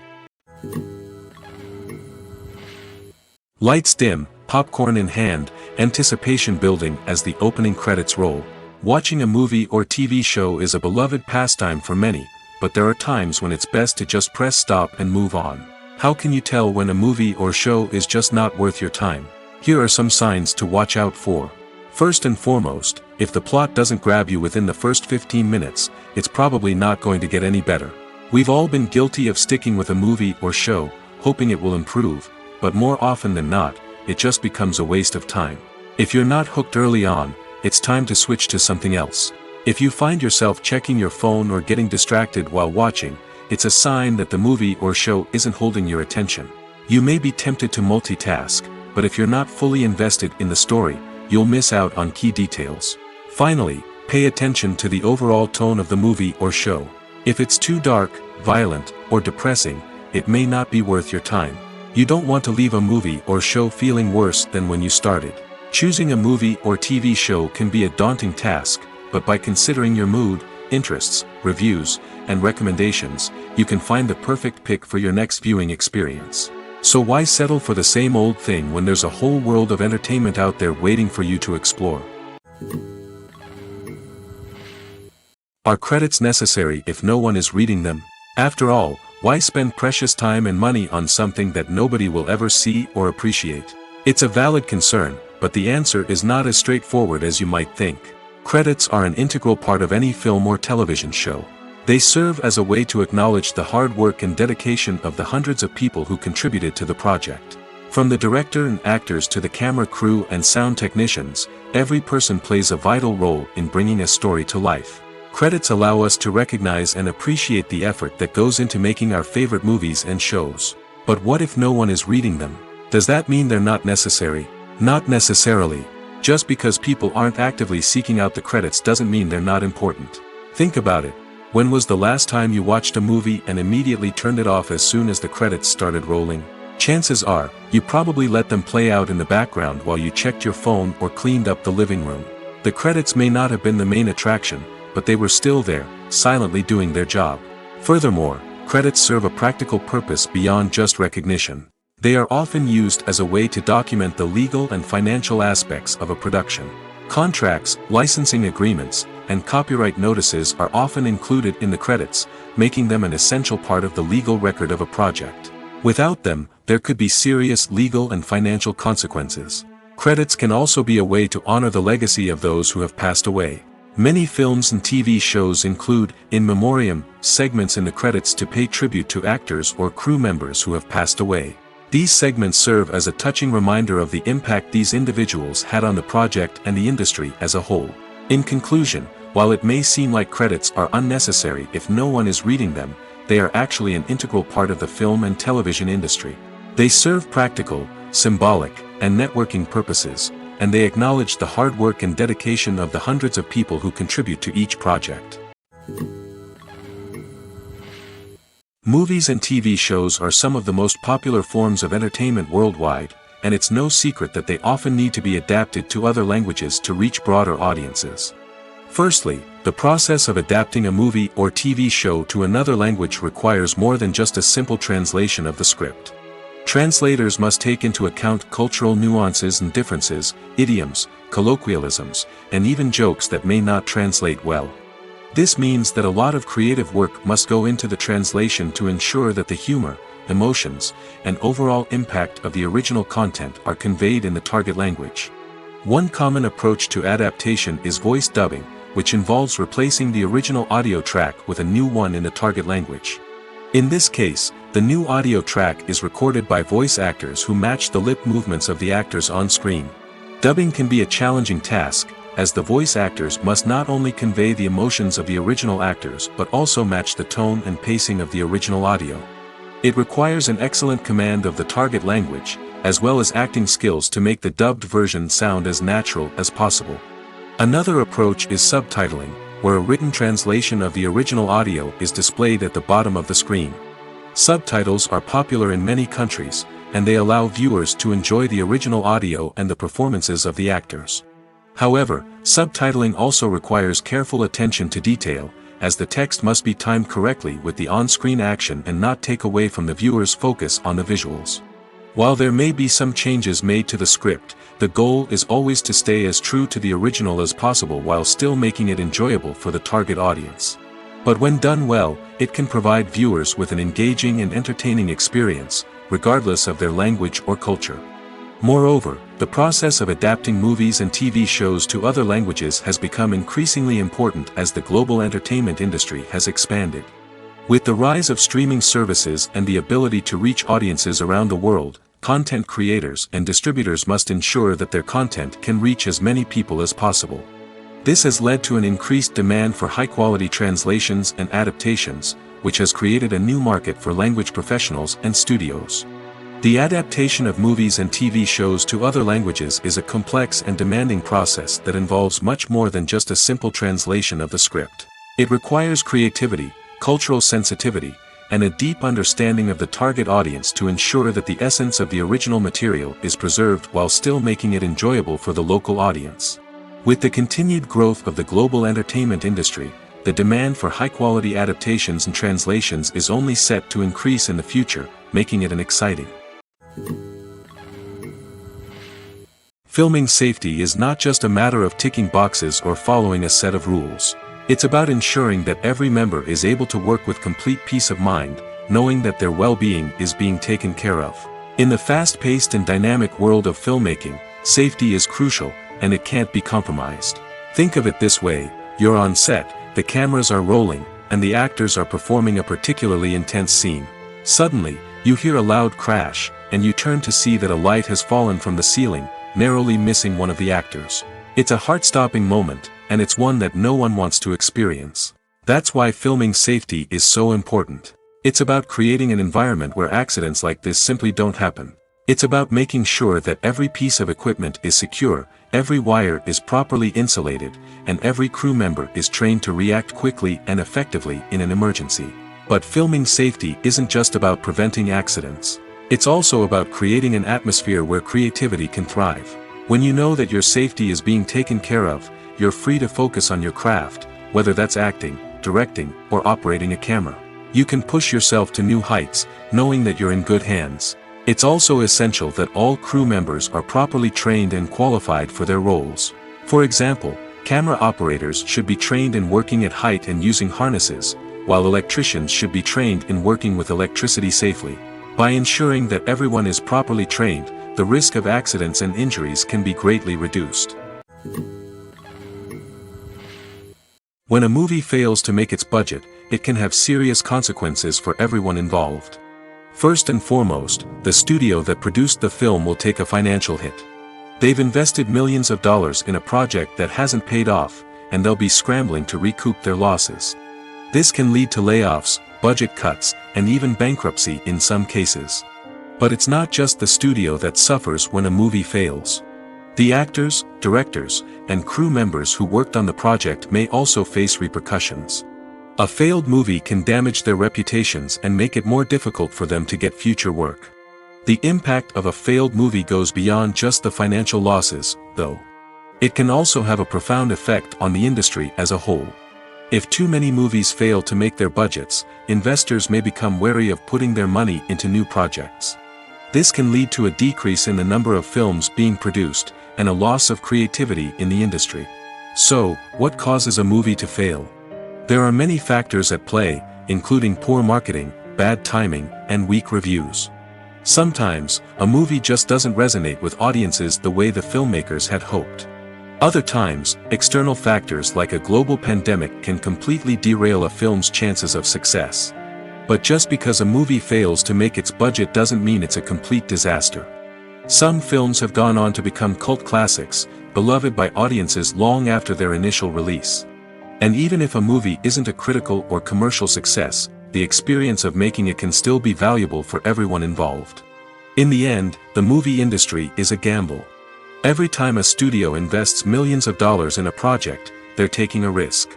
Lights dim, popcorn in hand, anticipation building as the opening credits roll. Watching a movie or TV show is a beloved pastime for many, but there are times when it's best to just press stop and move on. How can you tell when a movie or show is just not worth your time? Here are some signs to watch out for. First and foremost, if the plot doesn't grab you within the first 15 minutes, it's probably not going to get any better. We've all been guilty of sticking with a movie or show, hoping it will improve, but more often than not, it just becomes a waste of time. If you're not hooked early on, it's time to switch to something else. If you find yourself checking your phone or getting distracted while watching, it's a sign that the movie or show isn't holding your attention. You may be tempted to multitask, but if you're not fully invested in the story, you'll miss out on key details. Finally, pay attention to the overall tone of the movie or show. If it's too dark, violent, or depressing, it may not be worth your time. You don't want to leave a movie or show feeling worse than when you started. Choosing a movie or TV show can be a daunting task, but by considering your mood, interests, reviews, and recommendations, you can find the perfect pick for your next viewing experience. So why settle for the same old thing when there's a whole world of entertainment out there waiting for you to explore? Are credits necessary if no one is reading them? After all, why spend precious time and money on something that nobody will ever see or appreciate? It's a valid concern, but the answer is not as straightforward as you might think. Credits are an integral part of any film or television show. They serve as a way to acknowledge the hard work and dedication of the hundreds of people who contributed to the project. From the director and actors to the camera crew and sound technicians, every person plays a vital role in bringing a story to life. Credits allow us to recognize and appreciate the effort that goes into making our favorite movies and shows. But what if no one is reading them? Does that mean they're not necessary? Not necessarily. Just because people aren't actively seeking out the credits doesn't mean they're not important. Think about it. When was the last time you watched a movie and immediately turned it off as soon as the credits started rolling? Chances are, you probably let them play out in the background while you checked your phone or cleaned up the living room. The credits may not have been the main attraction, but they were still there, silently doing their job. Furthermore, credits serve a practical purpose beyond just recognition. They are often used as a way to document the legal and financial aspects of a production. Contracts, licensing agreements, and copyright notices are often included in the credits, making them an essential part of the legal record of a project. Without them, there could be serious legal and financial consequences. Credits can also be a way to honor the legacy of those who have passed away. Many films and TV shows include in memoriam segments in the credits to pay tribute to actors or crew members who have passed away. These segments serve as a touching reminder of the impact these individuals had on the project and the industry as a whole. In conclusion, while it may seem like credits are unnecessary if no one is reading them, they are actually an integral part of the film and television industry. They serve practical, symbolic, and networking purposes, and they acknowledge the hard work and dedication of the hundreds of people who contribute to each project. Movies and TV shows are some of the most popular forms of entertainment worldwide, and it's no secret that they often need to be adapted to other languages to reach broader audiences. Firstly, the process of adapting a movie or TV show to another language requires more than just a simple translation of the script. Translators must take into account cultural nuances and differences, idioms, colloquialisms, and even jokes that may not translate well. This means that a lot of creative work must go into the translation to ensure that the humor, emotions, and overall impact of the original content are conveyed in the target language. One common approach to adaptation is voice dubbing, which involves replacing the original audio track with a new one in the target language. In this case, the new audio track is recorded by voice actors who match the lip movements of the actors on screen. Dubbing can be a challenging task, as the voice actors must not only convey the emotions of the original actors but also match the tone and pacing of the original audio. It requires an excellent command of the target language, as well as acting skills to make the dubbed version sound as natural as possible. Another approach is subtitling, where a written translation of the original audio is displayed at the bottom of the screen. Subtitles are popular in many countries, and they allow viewers to enjoy the original audio and the performances of the actors. However, subtitling also requires careful attention to detail, as the text must be timed correctly with the on-screen action and not take away from the viewer's focus on the visuals. While there may be some changes made to the script, the goal is always to stay as true to the original as possible while still making it enjoyable for the target audience. But when done well, it can provide viewers with an engaging and entertaining experience, regardless of their language or culture. Moreover, the process of adapting movies and TV shows to other languages has become increasingly important as the global entertainment industry has expanded. With the rise of streaming services and the ability to reach audiences around the world, content creators and distributors must ensure that their content can reach as many people as possible. This has led to an increased demand for high-quality translations and adaptations, which has created a new market for language professionals and studios. The adaptation of movies and TV shows to other languages is a complex and demanding process that involves much more than just a simple translation of the script. It requires creativity, cultural sensitivity, and a deep understanding of the target audience to ensure that the essence of the original material is preserved while still making it enjoyable for the local audience. With the continued growth of the global entertainment industry, the demand for high-quality adaptations and translations is only set to increase in the future, making it an exciting. Filming safety is not just a matter of ticking boxes or following a set of rules. It's about ensuring that every member is able to work with complete peace of mind, knowing that their well-being is being taken care of. In the fast-paced and dynamic world of filmmaking, safety is crucial, and it can't be compromised. Think of it this way: you're on set, the cameras are rolling, and the actors are performing a particularly intense scene. Suddenly, you hear a loud crash, and you turn to see that a light has fallen from the ceiling, narrowly missing one of the actors. It's a heart-stopping moment, and it's one that no one wants to experience. That's why filming safety is so important. It's about creating an environment where accidents like this simply don't happen. It's about making sure that every piece of equipment is secure, every wire is properly insulated, and every crew member is trained to react quickly and effectively in an emergency. But filming safety isn't just about preventing accidents. It's also about creating an atmosphere where creativity can thrive. When you know that your safety is being taken care of, you're free to focus on your craft, whether that's acting, directing, or operating a camera. You can push yourself to new heights, knowing that you're in good hands. It's also essential that all crew members are properly trained and qualified for their roles. For example, camera operators should be trained in working at height and using harnesses, while electricians should be trained in working with electricity safely. By ensuring that everyone is properly trained, the risk of accidents and injuries can be greatly reduced. When a movie fails to make its budget, it can have serious consequences for everyone involved. First and foremost, the studio that produced the film will take a financial hit. They've invested millions of dollars in a project that hasn't paid off, and they'll be scrambling to recoup their losses. This can lead to layoffs, budget cuts, and even bankruptcy in some cases. But it's not just the studio that suffers when a movie fails. The actors, directors, and crew members who worked on the project may also face repercussions. A failed movie can damage their reputations and make it more difficult for them to get future work. The impact of a failed movie goes beyond just the financial losses, though. It can also have a profound effect on the industry as a whole. If too many movies fail to make their budgets, investors may become wary of putting their money into new projects. This can lead to a decrease in the number of films being produced, and a loss of creativity in the industry. So, what causes a movie to fail? There are many factors at play, including poor marketing, bad timing, and weak reviews. Sometimes, a movie just doesn't resonate with audiences the way the filmmakers had hoped. Other times, external factors like a global pandemic can completely derail a film's chances of success. But just because a movie fails to make its budget doesn't mean it's a complete disaster. Some films have gone on to become cult classics, beloved by audiences long after their initial release. And even if a movie isn't a critical or commercial success, the experience of making it can still be valuable for everyone involved. In the end, the movie industry is a gamble. Every time a studio invests millions of dollars in a project, they're taking a risk.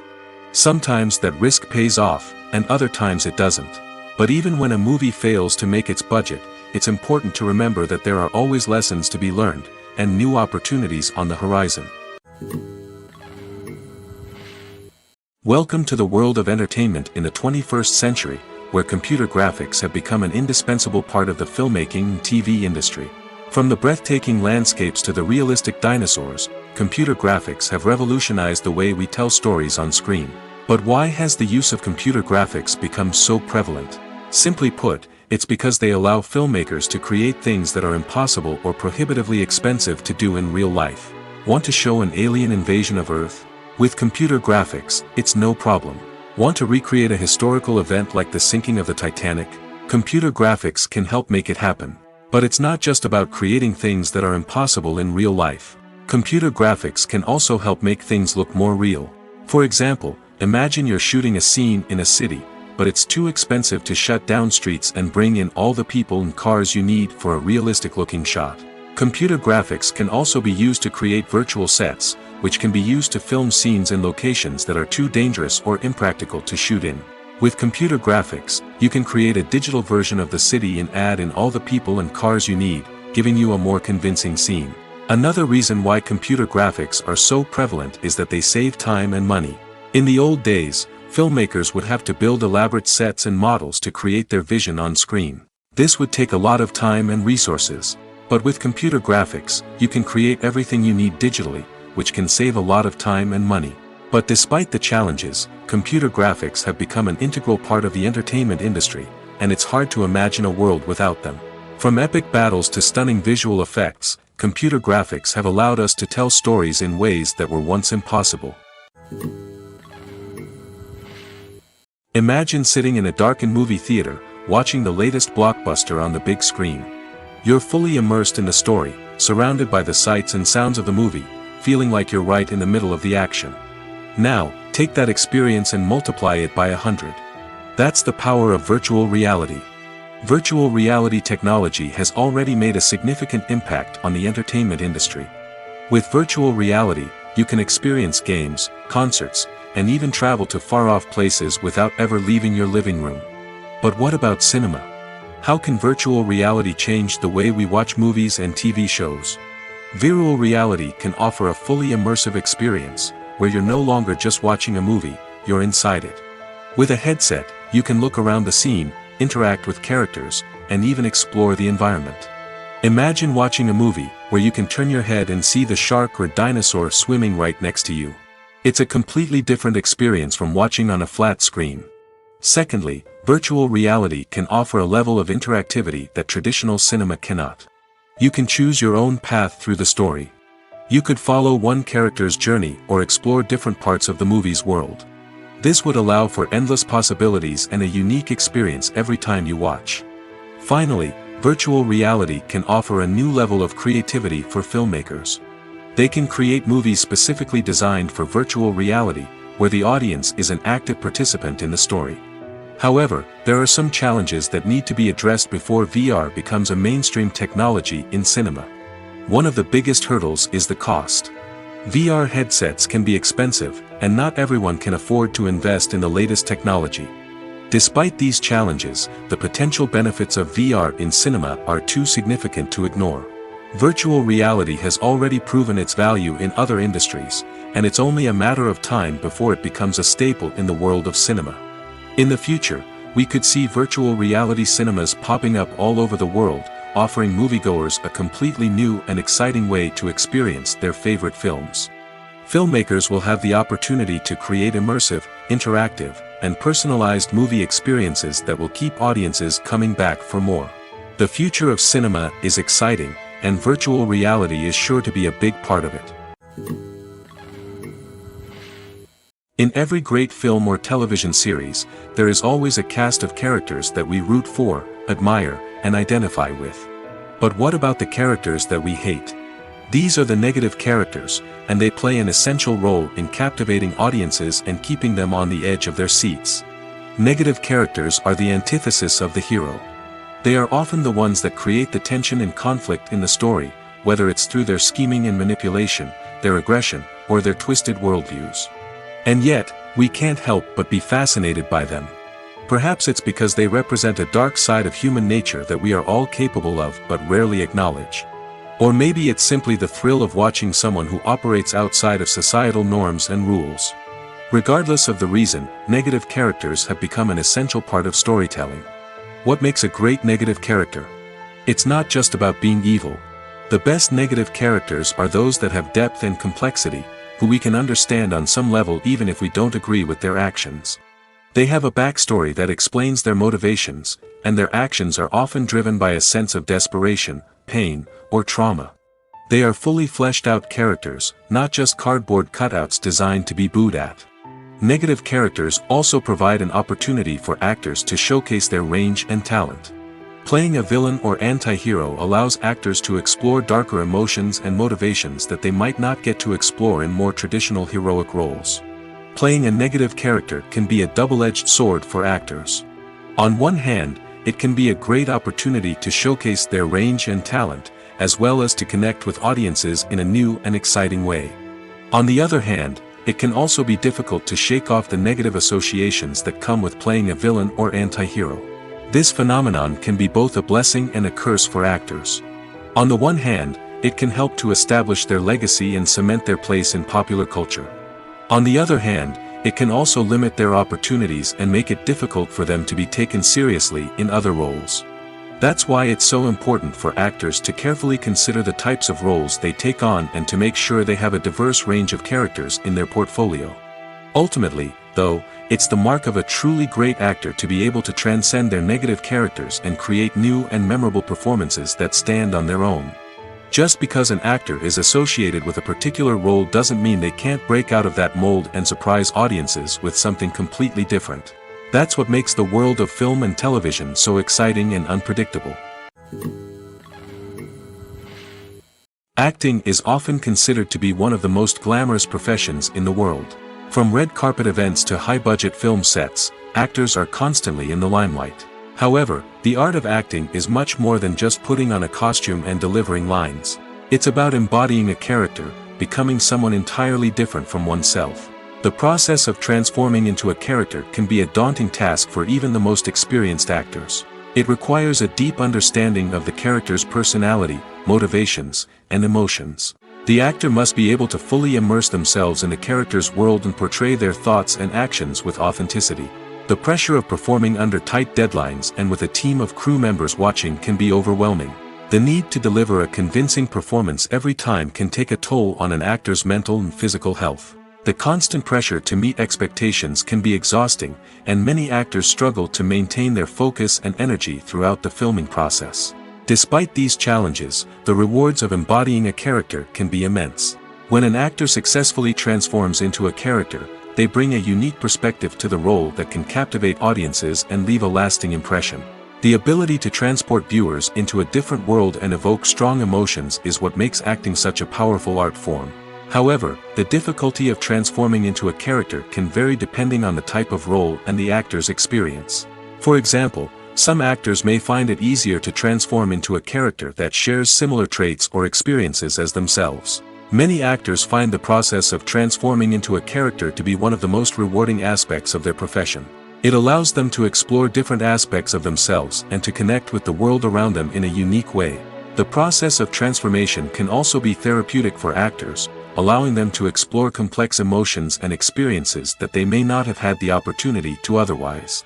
Sometimes that risk pays off, and other times it doesn't. But even when a movie fails to make its budget, it's important to remember that there are always lessons to be learned, and new opportunities on the horizon. Welcome to the world of entertainment in the 21st century, where computer graphics have become an indispensable part of the filmmaking and TV industry. From the breathtaking landscapes to the realistic dinosaurs, computer graphics have revolutionized the way we tell stories on screen. But why has the use of computer graphics become so prevalent? Simply put, it's because they allow filmmakers to create things that are impossible or prohibitively expensive to do in real life. Want to show an alien invasion of Earth? With computer graphics, it's no problem. Want to recreate a historical event like the sinking of the Titanic? Computer graphics can help make it happen. But it's not just about creating things that are impossible in real life. Computer graphics can also help make things look more real. For example, imagine you're shooting a scene in a city, but it's too expensive to shut down streets and bring in all the people and cars you need for a realistic-looking shot. Computer graphics can also be used to create virtual sets, which can be used to film scenes in locations that are too dangerous or impractical to shoot in. With computer graphics, you can create a digital version of the city and add in all the people and cars you need, giving you a more convincing scene. Another reason why computer graphics are so prevalent is that they save time and money. In the old days, filmmakers would have to build elaborate sets and models to create their vision on screen. This would take a lot of time and resources. But with computer graphics, you can create everything you need digitally, which can save a lot of time and money. But despite the challenges, computer graphics have become an integral part of the entertainment industry, and it's hard to imagine a world without them. From epic battles to stunning visual effects, computer graphics have allowed us to tell stories in ways that were once impossible. Imagine sitting in a darkened movie theater, watching the latest blockbuster on the big screen. You're fully immersed in the story, surrounded by the sights and sounds of the movie, feeling like you're right in the middle of the action. Now, take that experience and multiply it by 100. That's the power of virtual reality. Virtual reality technology has already made a significant impact on the entertainment industry. With virtual reality, you can experience games, concerts, and even travel to far-off places without ever leaving your living room. But what about cinema? How can virtual reality change the way we watch movies and TV shows? Virtual reality can offer a fully immersive experience, where you're no longer just watching a movie, you're inside it. With a headset, you can look around the scene, interact with characters, and even explore the environment. Imagine watching a movie, where you can turn your head and see the shark or dinosaur swimming right next to you. It's a completely different experience from watching on a flat screen. Secondly, virtual reality can offer a level of interactivity that traditional cinema cannot. You can choose your own path through the story. You could follow one character's journey or explore different parts of the movie's world. This would allow for endless possibilities and a unique experience every time you watch. Finally, virtual reality can offer a new level of creativity for filmmakers. They can create movies specifically designed for virtual reality, where the audience is an active participant in the story. However, there are some challenges that need to be addressed before VR becomes a mainstream technology in cinema. One of the biggest hurdles is the cost. VR headsets can be expensive, and not everyone can afford to invest in the latest technology. Despite these challenges, the potential benefits of VR in cinema are too significant to ignore. Virtual reality has already proven its value in other industries, and it's only a matter of time before it becomes a staple in the world of cinema. In the future, we could see virtual reality cinemas popping up all over the world, offering moviegoers a completely new and exciting way to experience their favorite films. Filmmakers will have the opportunity to create immersive, interactive, and personalized movie experiences that will keep audiences coming back for more. The future of cinema is exciting, and virtual reality is sure to be a big part of it. In every great film or television series, there is always a cast of characters that we root for, admire, and identify with. But what about the characters that we hate? These are the negative characters, and they play an essential role in captivating audiences and keeping them on the edge of their seats. Negative characters are the antithesis of the hero. They are often the ones that create the tension and conflict in the story, whether it's through their scheming and manipulation, their aggression, or their twisted worldviews. And yet, we can't help but be fascinated by them. Perhaps it's because they represent a dark side of human nature that we are all capable of but rarely acknowledge. Or maybe it's simply the thrill of watching someone who operates outside of societal norms and rules. Regardless of the reason, negative characters have become an essential part of storytelling. What makes a great negative character? It's not just about being evil. The best negative characters are those that have depth and complexity, who we can understand on some level even if we don't agree with their actions. They have a backstory that explains their motivations, and their actions are often driven by a sense of desperation, pain, or trauma. They are fully fleshed out characters, not just cardboard cutouts designed to be booed at. Negative characters also provide an opportunity for actors to showcase their range and talent. Playing a villain or anti-hero allows actors to explore darker emotions and motivations that they might not get to explore in more traditional heroic roles. Playing a negative character can be a double-edged sword for actors. On one hand, it can be a great opportunity to showcase their range and talent, as well as to connect with audiences in a new and exciting way. On the other hand, it can also be difficult to shake off the negative associations that come with playing a villain or anti-hero. This phenomenon can be both a blessing and a curse for actors. On the one hand, it can help to establish their legacy and cement their place in popular culture. On the other hand, it can also limit their opportunities and make it difficult for them to be taken seriously in other roles. That's why it's so important for actors to carefully consider the types of roles they take on and to make sure they have a diverse range of characters in their portfolio. Ultimately, though, it's the mark of a truly great actor to be able to transcend their negative characters and create new and memorable performances that stand on their own. Just because an actor is associated with a particular role doesn't mean they can't break out of that mold and surprise audiences with something completely different. That's what makes the world of film and television so exciting and unpredictable. Acting is often considered to be one of the most glamorous professions in the world. From red carpet events to high-budget film sets, actors are constantly in the limelight. However, the art of acting is much more than just putting on a costume and delivering lines. It's about embodying a character, becoming someone entirely different from oneself. The process of transforming into a character can be a daunting task for even the most experienced actors. It requires a deep understanding of the character's personality, motivations, and emotions. The actor must be able to fully immerse themselves in the character's world and portray their thoughts and actions with authenticity. The pressure of performing under tight deadlines and with a team of crew members watching can be overwhelming. The need to deliver a convincing performance every time can take a toll on an actor's mental and physical health. The constant pressure to meet expectations can be exhausting, and many actors struggle to maintain their focus and energy throughout the filming process. Despite these challenges, the rewards of embodying a character can be immense. When an actor successfully transforms into a character, they bring a unique perspective to the role that can captivate audiences and leave a lasting impression. The ability to transport viewers into a different world and evoke strong emotions is what makes acting such a powerful art form. However, the difficulty of transforming into a character can vary depending on the type of role and the actor's experience. For example, some actors may find it easier to transform into a character that shares similar traits or experiences as themselves. Many actors find the process of transforming into a character to be one of the most rewarding aspects of their profession. It allows them to explore different aspects of themselves and to connect with the world around them in a unique way. The process of transformation can also be therapeutic for actors, allowing them to explore complex emotions and experiences that they may not have had the opportunity to otherwise.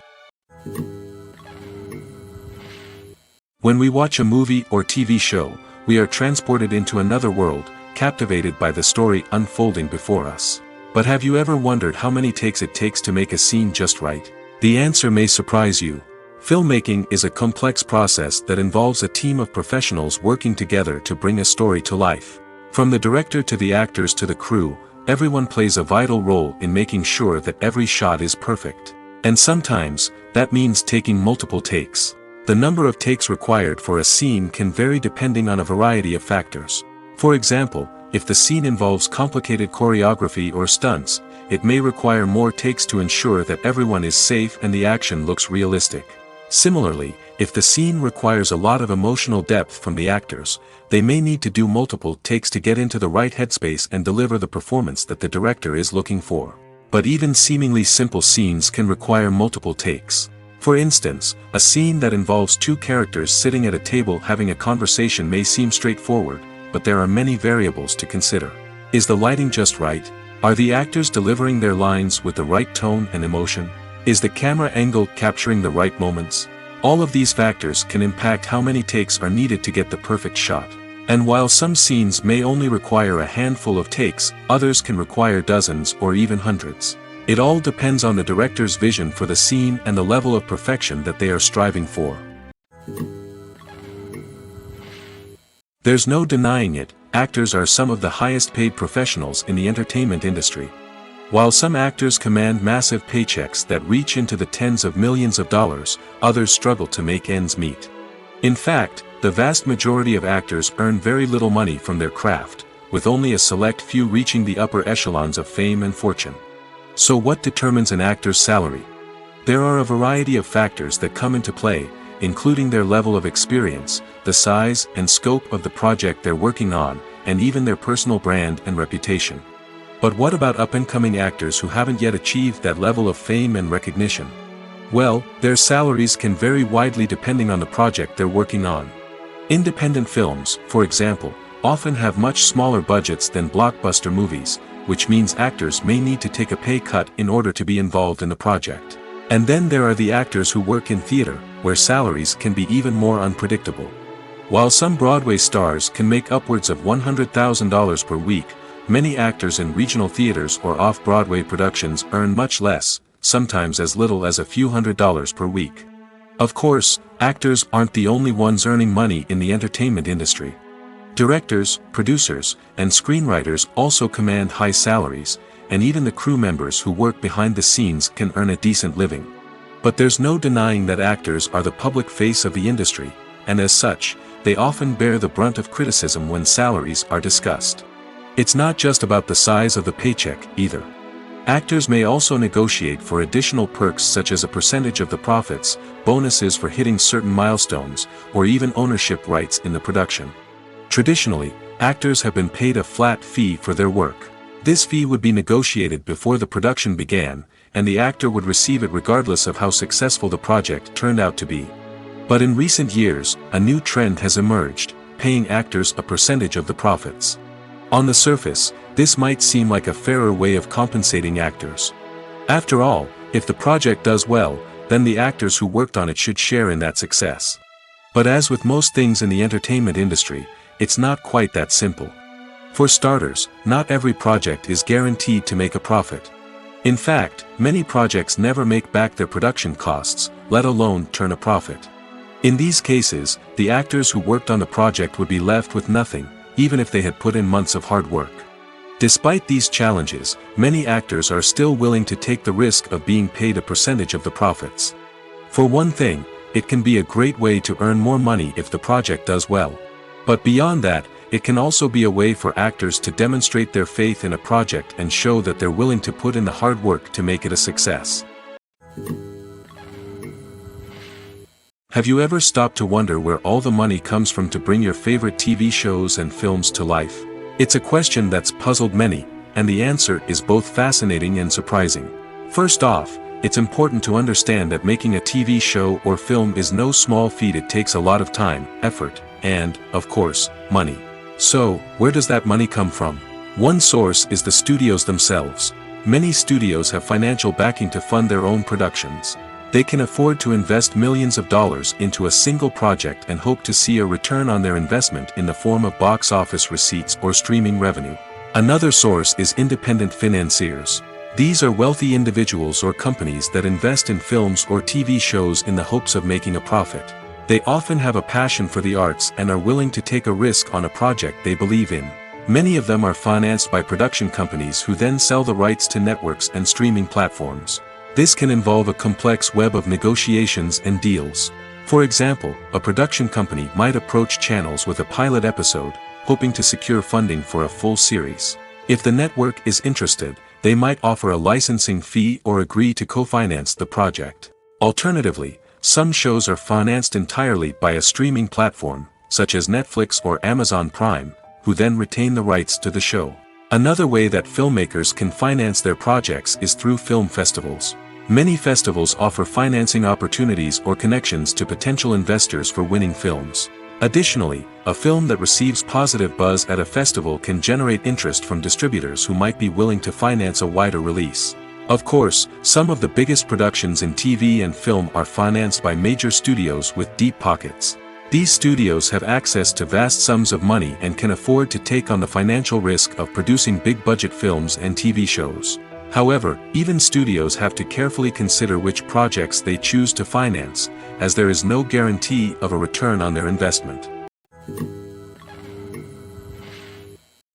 When we watch a movie or TV show, we are transported into another world, captivated by the story unfolding before us. But have you ever wondered how many takes it takes to make a scene just right? The answer may surprise you. Filmmaking is a complex process that involves a team of professionals working together to bring a story to life. From the director to the actors to the crew, everyone plays a vital role in making sure that every shot is perfect. And sometimes, that means taking multiple takes. The number of takes required for a scene can vary depending on a variety of factors. For example, if the scene involves complicated choreography or stunts, it may require more takes to ensure that everyone is safe and the action looks realistic. Similarly, if the scene requires a lot of emotional depth from the actors, they may need to do multiple takes to get into the right headspace and deliver the performance that the director is looking for. But even seemingly simple scenes can require multiple takes. For instance, a scene that involves two characters sitting at a table having a conversation may seem straightforward, but there are many variables to consider. Is the lighting just right? Are the actors delivering their lines with the right tone and emotion? Is the camera angle capturing the right moments? All of these factors can impact how many takes are needed to get the perfect shot. And while some scenes may only require a handful of takes, others can require dozens or even hundreds. It all depends on the director's vision for the scene and the level of perfection that they are striving for. There's no denying it, actors are some of the highest paid professionals in the entertainment industry. While some actors command massive paychecks that reach into the tens of millions of dollars, others struggle to make ends meet. In fact, the vast majority of actors earn very little money from their craft, with only a select few reaching the upper echelons of fame and fortune. So what determines an actor's salary? There are a variety of factors that come into play, including their level of experience, the size and scope of the project they're working on, and even their personal brand and reputation. But what about up-and-coming actors who haven't yet achieved that level of fame and recognition? Well, their salaries can vary widely depending on the project they're working on. Independent films, for example, often have much smaller budgets than blockbuster movies, which means actors may need to take a pay cut in order to be involved in the project. And then there are the actors who work in theater, where salaries can be even more unpredictable. While some Broadway stars can make upwards of $100,000 per week, many actors in regional theaters or off-Broadway productions earn much less, sometimes as little as a few $100s per week. Of course, actors aren't the only ones earning money in the entertainment industry. Directors, producers, and screenwriters also command high salaries, and even the crew members who work behind the scenes can earn a decent living. But there's no denying that actors are the public face of the industry, and as such, they often bear the brunt of criticism when salaries are discussed. It's not just about the size of the paycheck, either. Actors may also negotiate for additional perks such as a percentage of the profits, bonuses for hitting certain milestones, or even ownership rights in the production. Traditionally, actors have been paid a flat fee for their work. This fee would be negotiated before the production began, and the actor would receive it regardless of how successful the project turned out to be. But in recent years, a new trend has emerged, paying actors a percentage of the profits. On the surface, this might seem like a fairer way of compensating actors. After all, if the project does well, then the actors who worked on it should share in that success. But as with most things in the entertainment industry, it's not quite that simple. For starters, not every project is guaranteed to make a profit. In fact, many projects never make back their production costs, let alone turn a profit. In these cases, the actors who worked on the project would be left with nothing, even if they had put in months of hard work. Despite these challenges, many actors are still willing to take the risk of being paid a percentage of the profits. For one thing, it can be a great way to earn more money if the project does well. But beyond that, it can also be a way for actors to demonstrate their faith in a project and show that they're willing to put in the hard work to make it a success. Have you ever stopped to wonder where all the money comes from to bring your favorite TV shows and films to life? It's a question that's puzzled many, and the answer is both fascinating and surprising. First off, it's important to understand that making a TV show or film is no small feat. It takes a lot of time, effort, and, of course, money. So, where does that money come from? One source is the studios themselves. Many studios have financial backing to fund their own productions. They can afford to invest millions of dollars into a single project and hope to see a return on their investment in the form of box office receipts or streaming revenue. Another source is independent financiers. These are wealthy individuals or companies that invest in films or TV shows in the hopes of making a profit. They often have a passion for the arts and are willing to take a risk on a project they believe in. Many of them are financed by production companies who then sell the rights to networks and streaming platforms. This can involve a complex web of negotiations and deals. For example, a production company might approach channels with a pilot episode, hoping to secure funding for a full series. If the network is interested, they might offer a licensing fee or agree to co-finance the project. Alternatively, some shows are financed entirely by a streaming platform, such as Netflix or Amazon Prime, who then retain the rights to the show. Another way that filmmakers can finance their projects is through film festivals. Many festivals offer financing opportunities or connections to potential investors for winning films. Additionally, a film that receives positive buzz at a festival can generate interest from distributors who might be willing to finance a wider release. Of course, some of the biggest productions in TV and film are financed by major studios with deep pockets. These studios have access to vast sums of money and can afford to take on the financial risk of producing big-budget films and TV shows. However, even studios have to carefully consider which projects they choose to finance, as there is no guarantee of a return on their investment.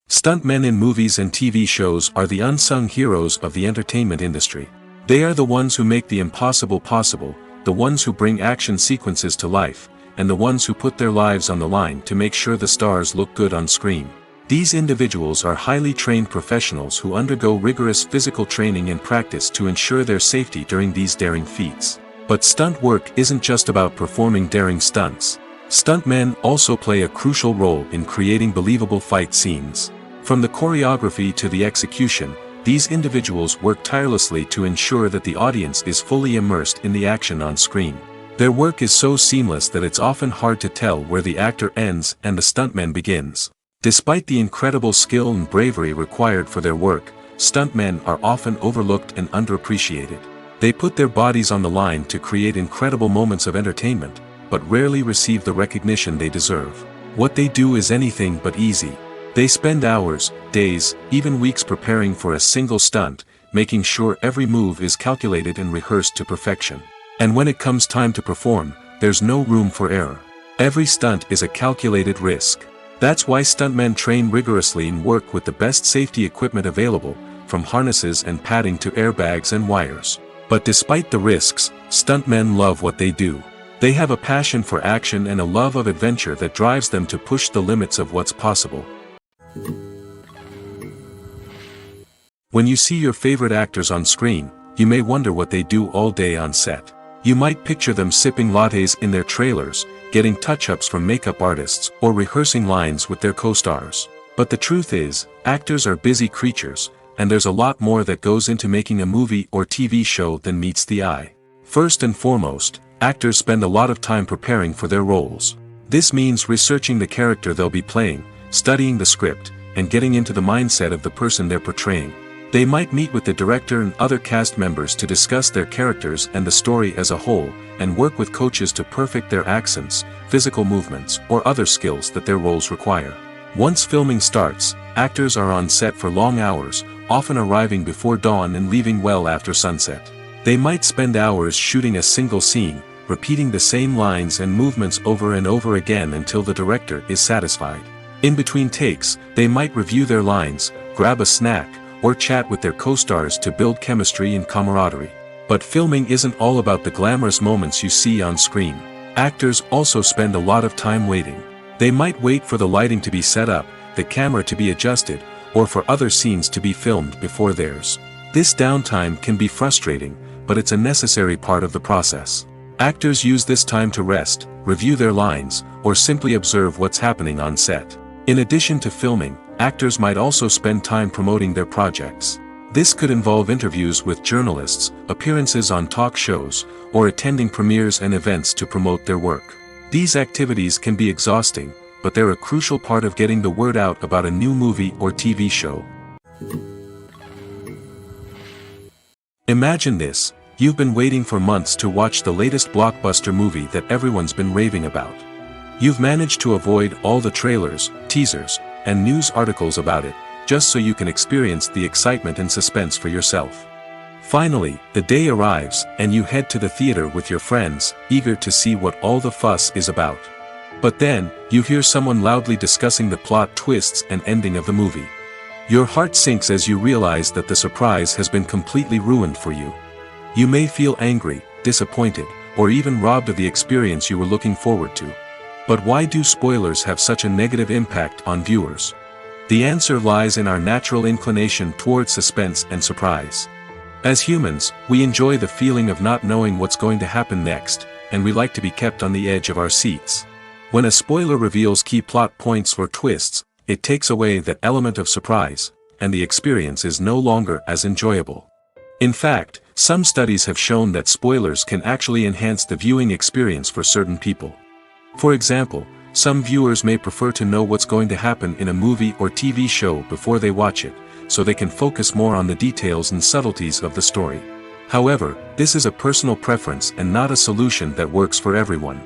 Stuntmen in movies and TV shows are the unsung heroes of the entertainment industry. They are the ones who make the impossible possible, the ones who bring action sequences to life, and the ones who put their lives on the line to make sure the stars look good on screen. These individuals are highly trained professionals who undergo rigorous physical training and practice to ensure their safety during these daring feats. But stunt work isn't just about performing daring stunts. Stuntmen also play a crucial role in creating believable fight scenes. From the choreography to the execution, these individuals work tirelessly to ensure that the audience is fully immersed in the action on screen. Their work is so seamless that it's often hard to tell where the actor ends and the stuntman begins. Despite the incredible skill and bravery required for their work, stuntmen are often overlooked and underappreciated. They put their bodies on the line to create incredible moments of entertainment, but rarely receive the recognition they deserve. What they do is anything but easy. They spend hours, days, even weeks preparing for a single stunt, making sure every move is calculated and rehearsed to perfection. And when it comes time to perform, there's no room for error. Every stunt is a calculated risk. That's why stuntmen train rigorously and work with the best safety equipment available, from harnesses and padding to airbags and wires. But despite the risks, stuntmen love what they do. They have a passion for action and a love of adventure that drives them to push the limits of what's possible. When you see your favorite actors on screen, you may wonder what they do all day on set. You might picture them sipping lattes in their trailers, getting touch-ups from makeup artists, or rehearsing lines with their co-stars. But the truth is, actors are busy creatures, and there's a lot more that goes into making a movie or TV show than meets the eye. First and foremost, actors spend a lot of time preparing for their roles. This means researching the character they'll be playing, studying the script, and getting into the mindset of the person they're portraying. They might meet with the director and other cast members to discuss their characters and the story as a whole, and work with coaches to perfect their accents, physical movements, or other skills that their roles require. Once filming starts, actors are on set for long hours, often arriving before dawn and leaving well after sunset. They might spend hours shooting a single scene, repeating the same lines and movements over and over again until the director is satisfied. In between takes, they might review their lines, grab a snack, or chat with their co-stars to build chemistry and camaraderie. But filming isn't all about the glamorous moments you see on screen. Actors also spend a lot of time waiting. They might wait for the lighting to be set up, the camera to be adjusted, or for other scenes to be filmed before theirs. This downtime can be frustrating, but it's a necessary part of the process. Actors use this time to rest, review their lines, or simply observe what's happening on set. In addition to filming, actors might also spend time promoting their projects. This could involve interviews with journalists, appearances on talk shows, or attending premieres and events to promote their work. These activities can be exhausting, but they're a crucial part of getting the word out about a new movie or TV show. Imagine this: you've been waiting for months to watch the latest blockbuster movie that everyone's been raving about. You've managed to avoid all the trailers, teasers, and news articles about it, just so you can experience the excitement and suspense for yourself. Finally, the day arrives, and you head to the theater with your friends, eager to see what all the fuss is about. But then, you hear someone loudly discussing the plot twists and ending of the movie. Your heart sinks as you realize that the surprise has been completely ruined for you. You may feel angry, disappointed, or even robbed of the experience you were looking forward to. But why do spoilers have such a negative impact on viewers? The answer lies in our natural inclination toward suspense and surprise. As humans, we enjoy the feeling of not knowing what's going to happen next, and we like to be kept on the edge of our seats. When a spoiler reveals key plot points or twists, it takes away that element of surprise, and the experience is no longer as enjoyable. In fact, some studies have shown that spoilers can actually enhance the viewing experience for certain people. For example, some viewers may prefer to know what's going to happen in a movie or TV show before they watch it, so they can focus more on the details and subtleties of the story. However, this is a personal preference and not a solution that works for everyone.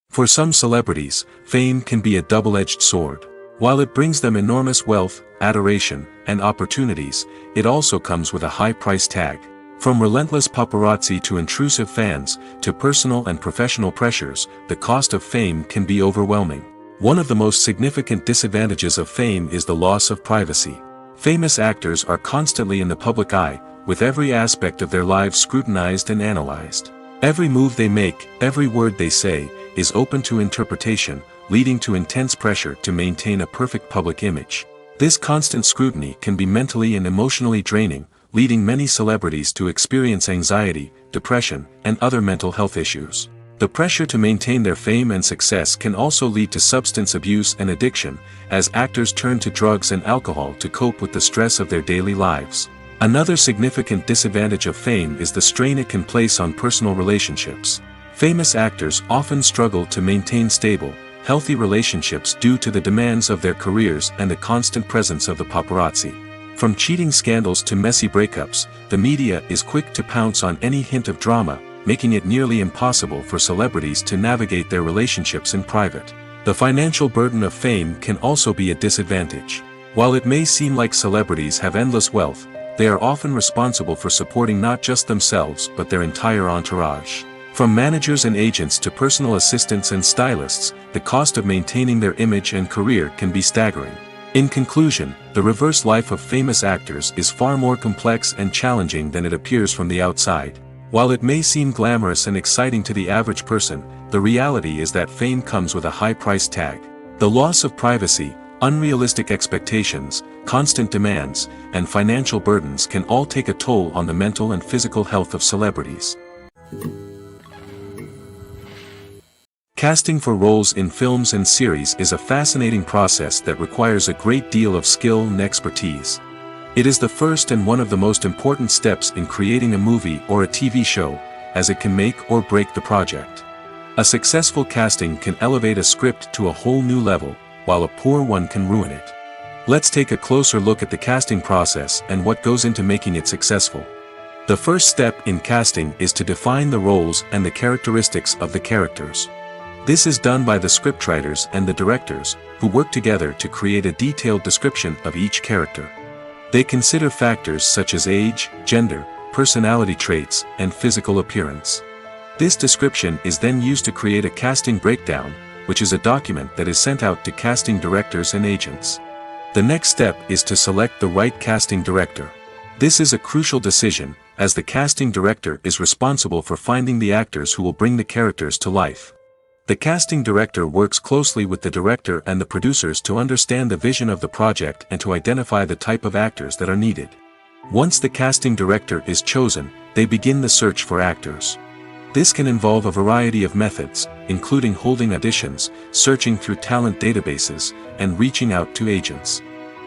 For some celebrities, fame can be a double-edged sword. While it brings them enormous wealth, adoration, and opportunities, it also comes with a high price tag. From relentless paparazzi to intrusive fans, to personal and professional pressures, the cost of fame can be overwhelming. One of the most significant disadvantages of fame is the loss of privacy. Famous actors are constantly in the public eye, with every aspect of their lives scrutinized and analyzed. Every move they make, every word they say, is open to interpretation, leading to intense pressure to maintain a perfect public image. This constant scrutiny can be mentally and emotionally draining, leading many celebrities to experience anxiety, depression, and other mental health issues. The pressure to maintain their fame and success can also lead to substance abuse and addiction, as actors turn to drugs and alcohol to cope with the stress of their daily lives. Another significant disadvantage of fame is the strain it can place on personal relationships. Famous actors often struggle to maintain stable, healthy relationships due to the demands of their careers and the constant presence of the paparazzi. From cheating scandals to messy breakups, the media is quick to pounce on any hint of drama, making it nearly impossible for celebrities to navigate their relationships in private. The financial burden of fame can also be a disadvantage. While it may seem like celebrities have endless wealth, they are often responsible for supporting not just themselves but their entire entourage. From managers and agents to personal assistants and stylists, the cost of maintaining their image and career can be staggering. In conclusion, the reverse life of famous actors is far more complex and challenging than it appears from the outside. While it may seem glamorous and exciting to the average person, the reality is that fame comes with a high price tag. The loss of privacy, unrealistic expectations, constant demands, and financial burdens can all take a toll on the mental and physical health of celebrities. Casting for roles in films and series is a fascinating process that requires a great deal of skill and expertise. It is the first and one of the most important steps in creating a movie or a TV show, as it can make or break the project. A successful casting can elevate a script to a whole new level, while a poor one can ruin it. Let's take a closer look at the casting process and what goes into making it successful. The first step in casting is to define the roles and the characteristics of the characters. This is done by the scriptwriters and the directors, who work together to create a detailed description of each character. They consider factors such as age, gender, personality traits, and physical appearance. This description is then used to create a casting breakdown, which is a document that is sent out to casting directors and agents. The next step is to select the right casting director. This is a crucial decision, as the casting director is responsible for finding the actors who will bring the characters to life. The casting director works closely with the director and the producers to understand the vision of the project and to identify the type of actors that are needed. Once the casting director is chosen, they begin the search for actors. This can involve a variety of methods, including holding auditions, searching through talent databases, and reaching out to agents.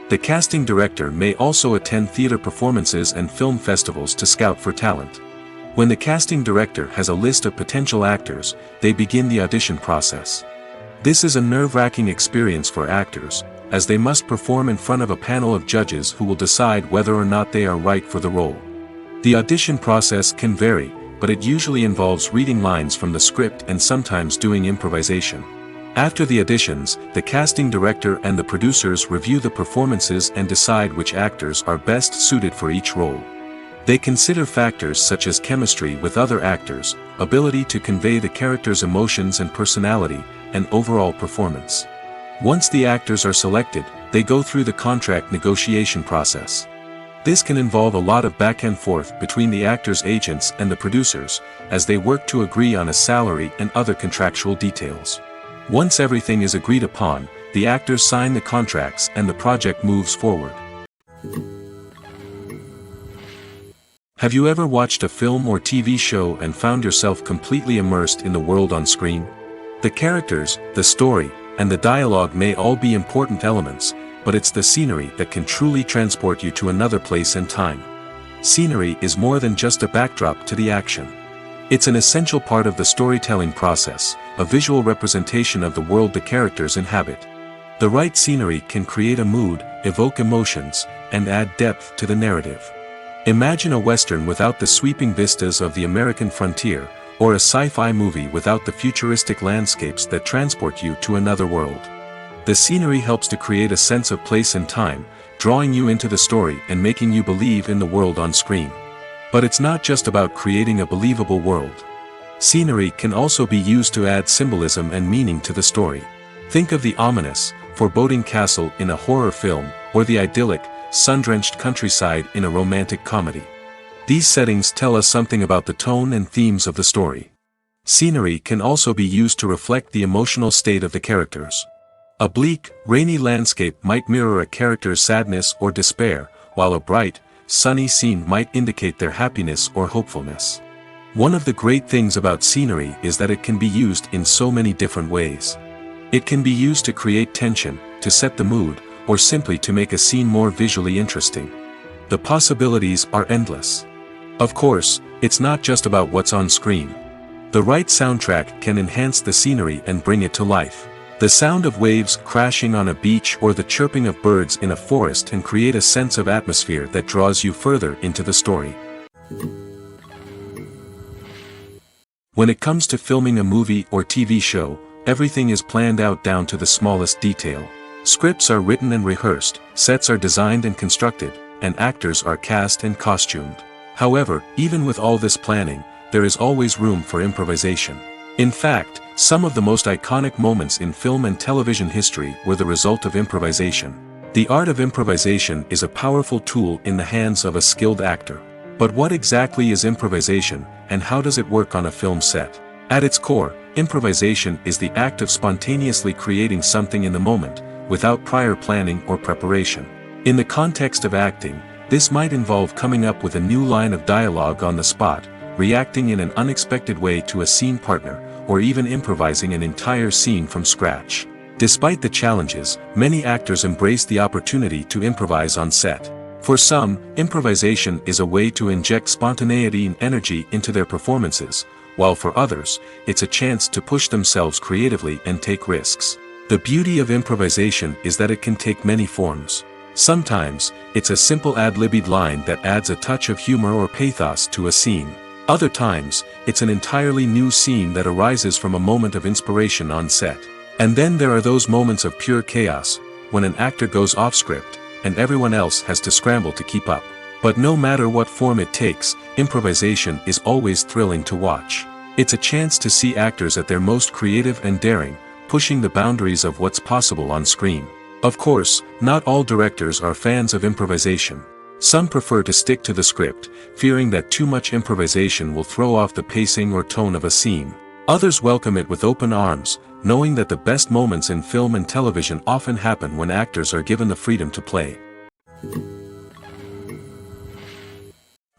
The casting director may also attend theater performances and film festivals to scout for talent. When the casting director has a list of potential actors, they begin the audition process. This is a nerve-wracking experience for actors, as they must perform in front of a panel of judges who will decide whether or not they are right for the role. The audition process can vary, but it usually involves reading lines from the script and sometimes doing improvisation. After the auditions, the casting director and the producers review the performances and decide which actors are best suited for each role. They consider factors such as chemistry with other actors, ability to convey the character's emotions and personality, and overall performance. Once the actors are selected, they go through the contract negotiation process. This can involve a lot of back and forth between the actors' agents and the producers, as they work to agree on a salary and other contractual details. Once everything is agreed upon, the actors sign the contracts and the project moves forward. Have you ever watched a film or TV show and found yourself completely immersed in the world on screen? The characters, the story, and the dialogue may all be important elements, but it's the scenery that can truly transport you to another place and time. Scenery is more than just a backdrop to the action. It's an essential part of the storytelling process, a visual representation of the world the characters inhabit. The right scenery can create a mood, evoke emotions, and add depth to the narrative. Imagine a Western without the sweeping vistas of the American frontier, or a sci-fi movie without the futuristic landscapes that transport you to another world. The scenery helps to create a sense of place and time, drawing you into the story and making you believe in the world on screen. But it's not just about creating a believable world. Scenery can also be used to add symbolism and meaning to the story. Think of the ominous, foreboding castle in a horror film, or the idyllic, sun-drenched countryside in a romantic comedy. These settings tell us something about the tone and themes of the story. Scenery can also be used to reflect the emotional state of the characters. A bleak, rainy landscape might mirror a character's sadness or despair, while a bright, sunny scene might indicate their happiness or hopefulness. One of the great things about scenery is that it can be used in so many different ways. It can be used to create tension, to set the mood, or simply to make a scene more visually interesting. The possibilities are endless. Of course, it's not just about what's on screen. The right soundtrack can enhance the scenery and bring it to life. The sound of waves crashing on a beach or the chirping of birds in a forest can create a sense of atmosphere that draws you further into the story. When it comes to filming a movie or TV show, everything is planned out down to the smallest detail. Scripts are written and rehearsed, sets are designed and constructed, and actors are cast and costumed. However, even with all this planning, there is always room for improvisation. In fact, some of the most iconic moments in film and television history were the result of improvisation. The art of improvisation is a powerful tool in the hands of a skilled actor. But what exactly is improvisation, and how does it work on a film set? At its core, improvisation is the act of spontaneously creating something in the moment, without prior planning or preparation. In the context of acting, this might involve coming up with a new line of dialogue on the spot, reacting in an unexpected way to a scene partner, or even improvising an entire scene from scratch. Despite the challenges, many actors embrace the opportunity to improvise on set. For some, improvisation is a way to inject spontaneity and energy into their performances, while for others, it's a chance to push themselves creatively and take risks. The beauty of improvisation is that it can take many forms. Sometimes, it's a simple ad-libbed line that adds a touch of humor or pathos to a scene. Other times, it's an entirely new scene that arises from a moment of inspiration on set. And then there are those moments of pure chaos, when an actor goes off script, and everyone else has to scramble to keep up. But no matter what form it takes, improvisation is always thrilling to watch. It's a chance to see actors at their most creative and daring, pushing the boundaries of what's possible on screen. Of course, not all directors are fans of improvisation. Some prefer to stick to the script, fearing that too much improvisation will throw off the pacing or tone of a scene. Others welcome it with open arms, knowing that the best moments in film and television often happen when actors are given the freedom to play.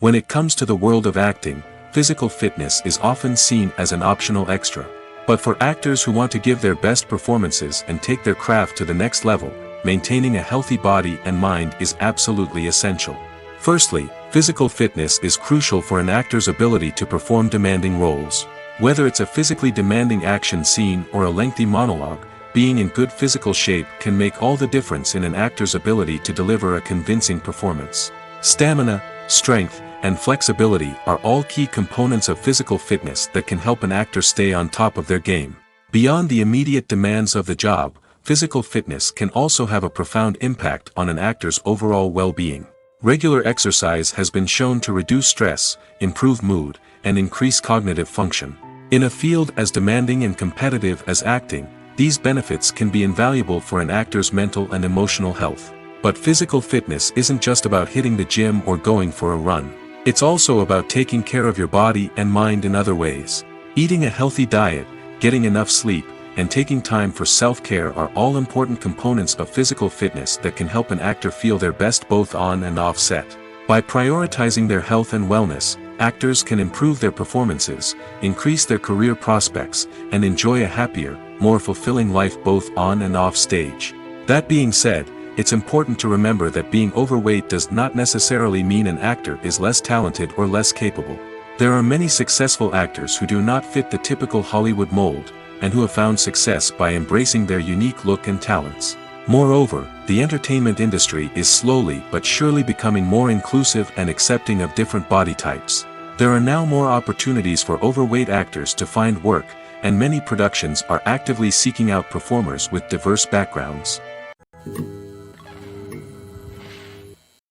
When it comes to the world of acting, physical fitness is often seen as an optional extra. But for actors who want to give their best performances and take their craft to the next level, maintaining a healthy body and mind is absolutely essential. Firstly, physical fitness is crucial for an actor's ability to perform demanding roles. Whether it's a physically demanding action scene or a lengthy monologue, being in good physical shape can make all the difference in an actor's ability to deliver a convincing performance. Stamina, strength, and flexibility are all key components of physical fitness that can help an actor stay on top of their game. Beyond the immediate demands of the job, physical fitness can also have a profound impact on an actor's overall well-being. Regular exercise has been shown to reduce stress, improve mood, and increase cognitive function. In a field as demanding and competitive as acting, these benefits can be invaluable for an actor's mental and emotional health. But physical fitness isn't just about hitting the gym or going for a run. It's also about taking care of your body and mind in other ways. Eating a healthy diet, getting enough sleep, and taking time for self-care are all important components of physical fitness that can help an actor feel their best both on and off set. By prioritizing their health and wellness, actors can improve their performances, increase their career prospects, and enjoy a happier, more fulfilling life both on and off stage. That being said, it's important to remember that being overweight does not necessarily mean an actor is less talented or less capable. There are many successful actors who do not fit the typical Hollywood mold, and who have found success by embracing their unique look and talents. Moreover, the entertainment industry is slowly but surely becoming more inclusive and accepting of different body types. There are now more opportunities for overweight actors to find work, and many productions are actively seeking out performers with diverse backgrounds.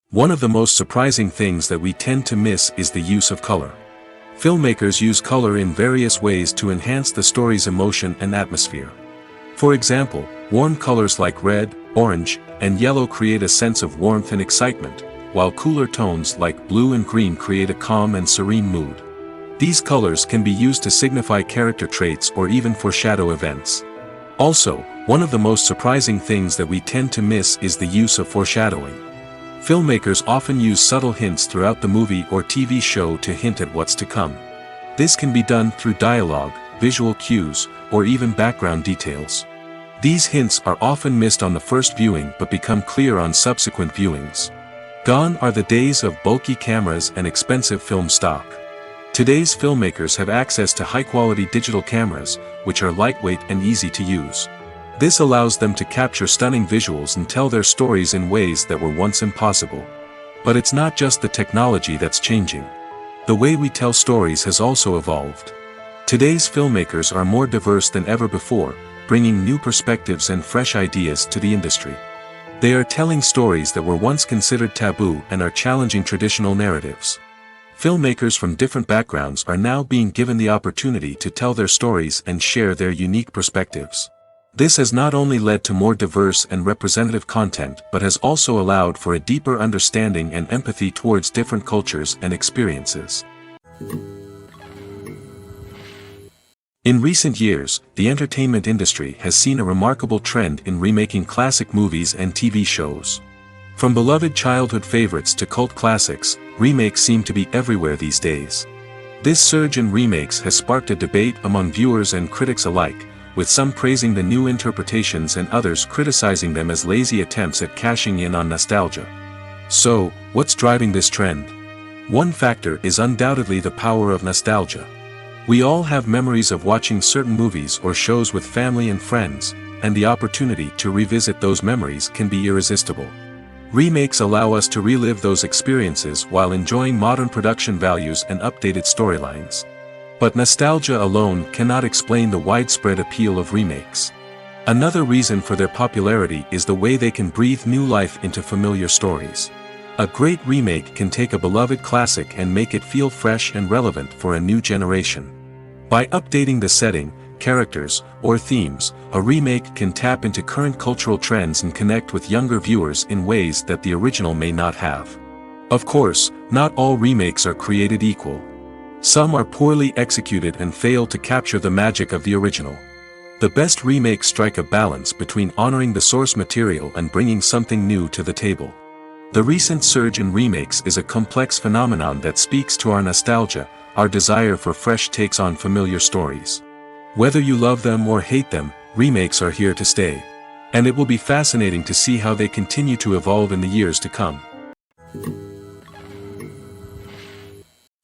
One of the most surprising things that we tend to miss is the use of color. Filmmakers use color in various ways to enhance the story's emotion and atmosphere. For example, warm colors like red, orange, and yellow create a sense of warmth and excitement, while cooler tones like blue and green create a calm and serene mood. These colors can be used to signify character traits or even foreshadow events. Also, one of the most surprising things that we tend to miss is the use of foreshadowing. Filmmakers often use subtle hints throughout the movie or TV show to hint at what's to come. This can be done through dialogue, visual cues, or even background details. These hints are often missed on the first viewing but become clear on subsequent viewings. Gone are the days of bulky cameras and expensive film stock. Today's filmmakers have access to high-quality digital cameras, which are lightweight and easy to use. This allows them to capture stunning visuals and tell their stories in ways that were once impossible. But it's not just the technology that's changing. The way we tell stories has also evolved. Today's filmmakers are more diverse than ever before, bringing new perspectives and fresh ideas to the industry. They are telling stories that were once considered taboo and are challenging traditional narratives. Filmmakers from different backgrounds are now being given the opportunity to tell their stories and share their unique perspectives. This has not only led to more diverse and representative content but has also allowed for a deeper understanding and empathy towards different cultures and experiences. In recent years, the entertainment industry has seen a remarkable trend in remaking classic movies and TV shows. From beloved childhood favorites to cult classics, remakes seem to be everywhere these days. This surge in remakes has sparked a debate among viewers and critics alike, with some praising the new interpretations and others criticizing them as lazy attempts at cashing in on nostalgia. So, what's driving this trend? One factor is undoubtedly the power of nostalgia. We all have memories of watching certain movies or shows with family and friends, and the opportunity to revisit those memories can be irresistible. Remakes allow us to relive those experiences while enjoying modern production values and updated storylines. But nostalgia alone cannot explain the widespread appeal of remakes. Another reason for their popularity is the way they can breathe new life into familiar stories. A great remake can take a beloved classic and make it feel fresh and relevant for a new generation. By updating the setting, characters, or themes, a remake can tap into current cultural trends and connect with younger viewers in ways that the original may not have. Of course, not all remakes are created equal. Some are poorly executed and fail to capture the magic of the original. The best remakes strike a balance between honoring the source material and bringing something new to the table. The recent surge in remakes is a complex phenomenon that speaks to our nostalgia, our desire for fresh takes on familiar stories. Whether you love them or hate them, remakes are here to stay. And it will be fascinating to see how they continue to evolve in the years to come.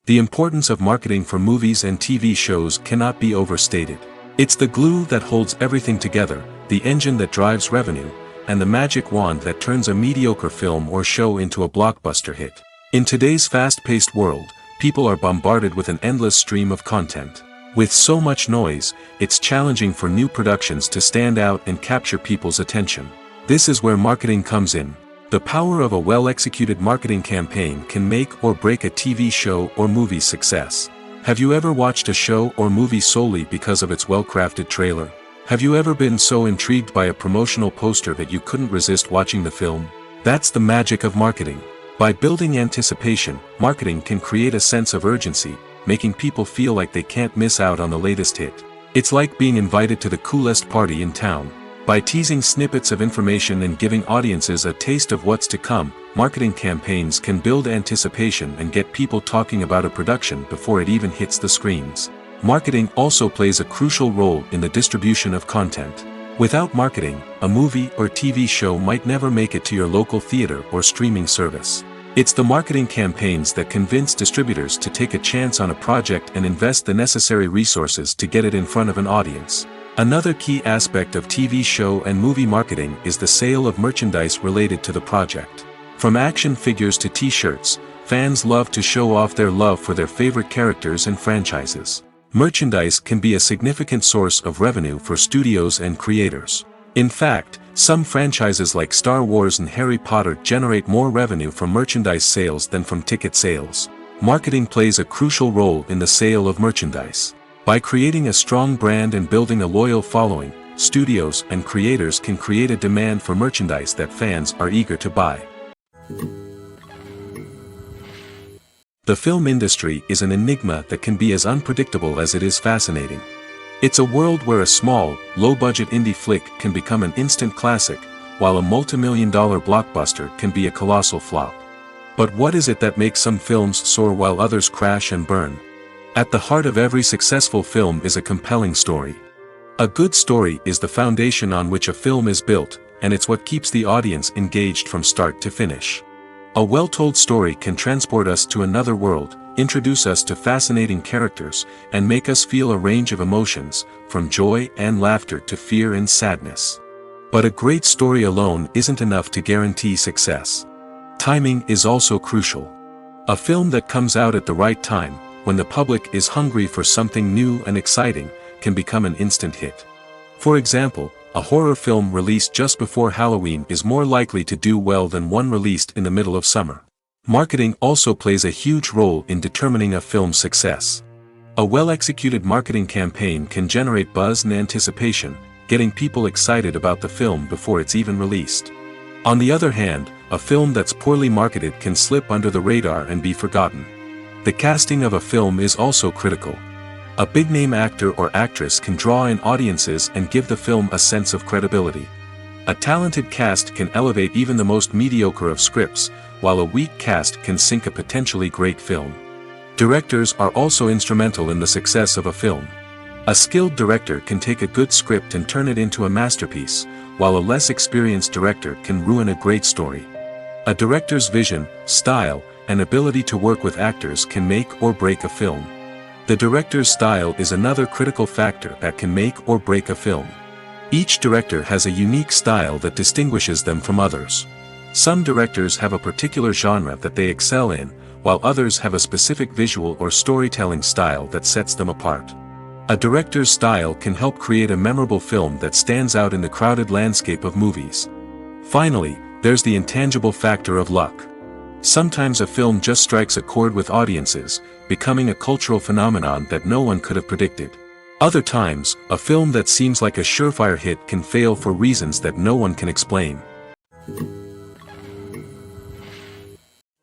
The importance of marketing for movies and TV shows cannot be overstated. It's the glue that holds everything together, the engine that drives revenue, and the magic wand that turns a mediocre film or show into a blockbuster hit. In today's fast-paced world, people are bombarded with an endless stream of content. With so much noise, it's challenging for new productions to stand out and capture people's attention. This is where marketing comes in. The power of a well-executed marketing campaign can make or break a TV show or movie's success. Have you ever watched a show or movie solely because of its well-crafted trailer? Have you ever been so intrigued by a promotional poster that you couldn't resist watching the film? That's the magic of marketing. By building anticipation, marketing can create a sense of urgency, making people feel like they can't miss out on the latest hit. It's like being invited to the coolest party in town. By teasing snippets of information and giving audiences a taste of what's to come, marketing campaigns can build anticipation and get people talking about a production before it even hits the screens. Marketing also plays a crucial role in the distribution of content. Without marketing, a movie or TV show might never make it to your local theater or streaming service. It's the marketing campaigns that convince distributors to take a chance on a project and invest the necessary resources to get it in front of an audience. Another key aspect of TV show and movie marketing is the sale of merchandise related to the project. From action figures to t-shirts, fans love to show off their love for their favorite characters and franchises. Merchandise can be a significant source of revenue for studios and creators. In fact, some franchises like Star Wars and Harry Potter generate more revenue from merchandise sales than from ticket sales. Marketing plays a crucial role in the sale of merchandise. By creating a strong brand and building a loyal following, studios and creators can create a demand for merchandise that fans are eager to buy. The film industry is an enigma that can be as unpredictable as it is fascinating. It's a world where a small, low-budget indie flick can become an instant classic, while a multi-million-dollar blockbuster can be a colossal flop. But what is it that makes some films soar while others crash and burn? At the heart of every successful film is a compelling story. A good story is the foundation on which a film is built, and it's what keeps the audience engaged from start to finish. A well-told story can transport us to another world, introduce us to fascinating characters, and make us feel a range of emotions, from joy and laughter to fear and sadness. But a great story alone isn't enough to guarantee success. Timing is also crucial. A film that comes out at the right time, when the public is hungry for something new and exciting, can become an instant hit. For example, a horror film released just before Halloween is more likely to do well than one released in the middle of summer. Marketing also plays a huge role in determining a film's success. A well-executed marketing campaign can generate buzz and anticipation, getting people excited about the film before it's even released. On the other hand, a film that's poorly marketed can slip under the radar and be forgotten. The casting of a film is also critical. A big-name actor or actress can draw in audiences and give the film a sense of credibility. A talented cast can elevate even the most mediocre of scripts, while a weak cast can sink a potentially great film. Directors are also instrumental in the success of a film. A skilled director can take a good script and turn it into a masterpiece, while a less experienced director can ruin a great story. A director's vision, style, and ability to work with actors can make or break a film. The director's style is another critical factor that can make or break a film. Each director has a unique style that distinguishes them from others. Some directors have a particular genre that they excel in, while others have a specific visual or storytelling style that sets them apart. A director's style can help create a memorable film that stands out in the crowded landscape of movies. Finally, there's the intangible factor of luck. Sometimes a film just strikes a chord with audiences, becoming a cultural phenomenon that no one could have predicted. Other times, a film that seems like a surefire hit can fail for reasons that no one can explain.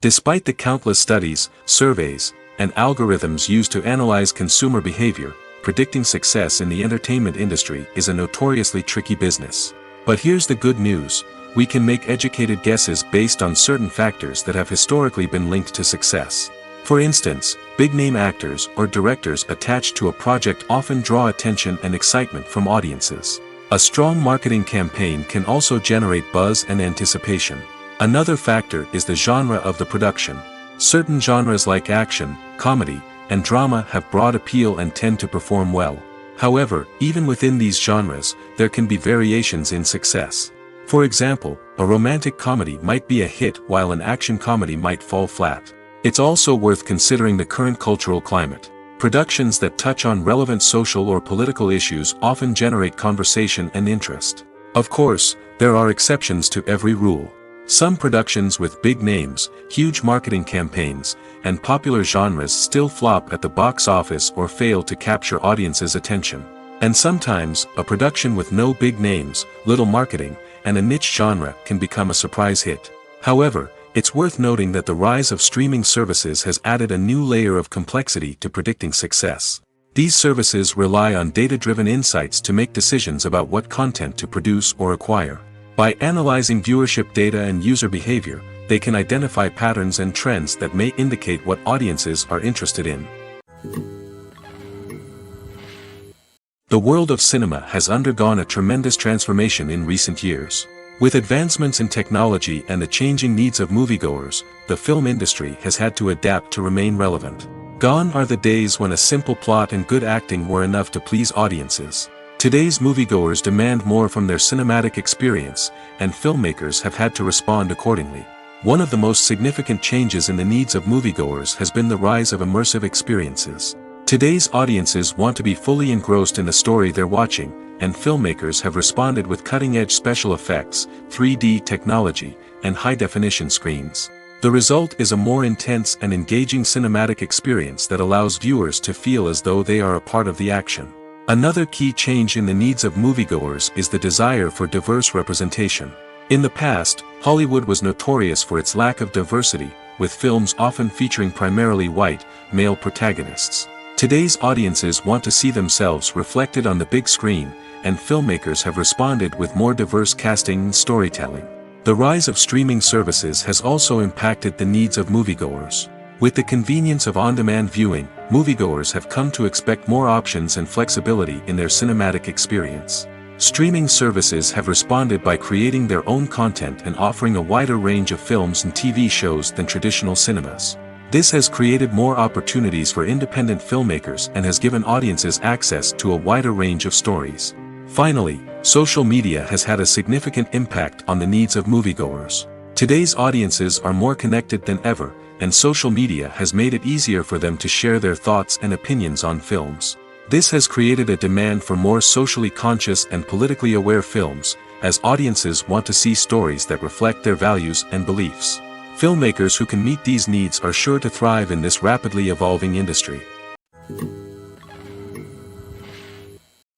Despite the countless studies, surveys, and algorithms used to analyze consumer behavior, predicting success in the entertainment industry is a notoriously tricky business. But here's the good news. We can make educated guesses based on certain factors that have historically been linked to success. For instance, big-name actors or directors attached to a project often draw attention and excitement from audiences. A strong marketing campaign can also generate buzz and anticipation. Another factor is the genre of the production. Certain genres like action, comedy, and drama have broad appeal and tend to perform well. However, even within these genres, there can be variations in success. For example, a romantic comedy might be a hit while an action comedy might fall flat. It's also worth considering the current cultural climate. Productions that touch on relevant social or political issues often generate conversation and interest. Of course, there are exceptions to every rule. Some productions with big names, huge marketing campaigns, and popular genres still flop at the box office or fail to capture audiences' attention. And sometimes, a production with no big names, little marketing, and a niche genre can become a surprise hit. However, it's worth noting that the rise of streaming services has added a new layer of complexity to predicting success. These services rely on data-driven insights to make decisions about what content to produce or acquire. By analyzing viewership data and user behavior, they can identify patterns and trends that may indicate what audiences are interested in. The world of cinema has undergone a tremendous transformation in recent years. With advancements in technology and the changing needs of moviegoers, the film industry has had to adapt to remain relevant. Gone are the days when a simple plot and good acting were enough to please audiences. Today's moviegoers demand more from their cinematic experience, and filmmakers have had to respond accordingly. One of the most significant changes in the needs of moviegoers has been the rise of immersive experiences. Today's audiences want to be fully engrossed in the story they're watching, and filmmakers have responded with cutting-edge special effects, 3D technology, and high-definition screens. The result is a more intense and engaging cinematic experience that allows viewers to feel as though they are a part of the action. Another key change in the needs of moviegoers is the desire for diverse representation. In the past, Hollywood was notorious for its lack of diversity, with films often featuring primarily white, male protagonists. Today's audiences want to see themselves reflected on the big screen, and filmmakers have responded with more diverse casting and storytelling. The rise of streaming services has also impacted the needs of moviegoers. With the convenience of on-demand viewing, moviegoers have come to expect more options and flexibility in their cinematic experience. Streaming services have responded by creating their own content and offering a wider range of films and TV shows than traditional cinemas. This has created more opportunities for independent filmmakers and has given audiences access to a wider range of stories. Finally, social media has had a significant impact on the needs of moviegoers. Today's audiences are more connected than ever, and social media has made it easier for them to share their thoughts and opinions on films. This has created a demand for more socially conscious and politically aware films, as audiences want to see stories that reflect their values and beliefs. Filmmakers who can meet these needs are sure to thrive in this rapidly evolving industry.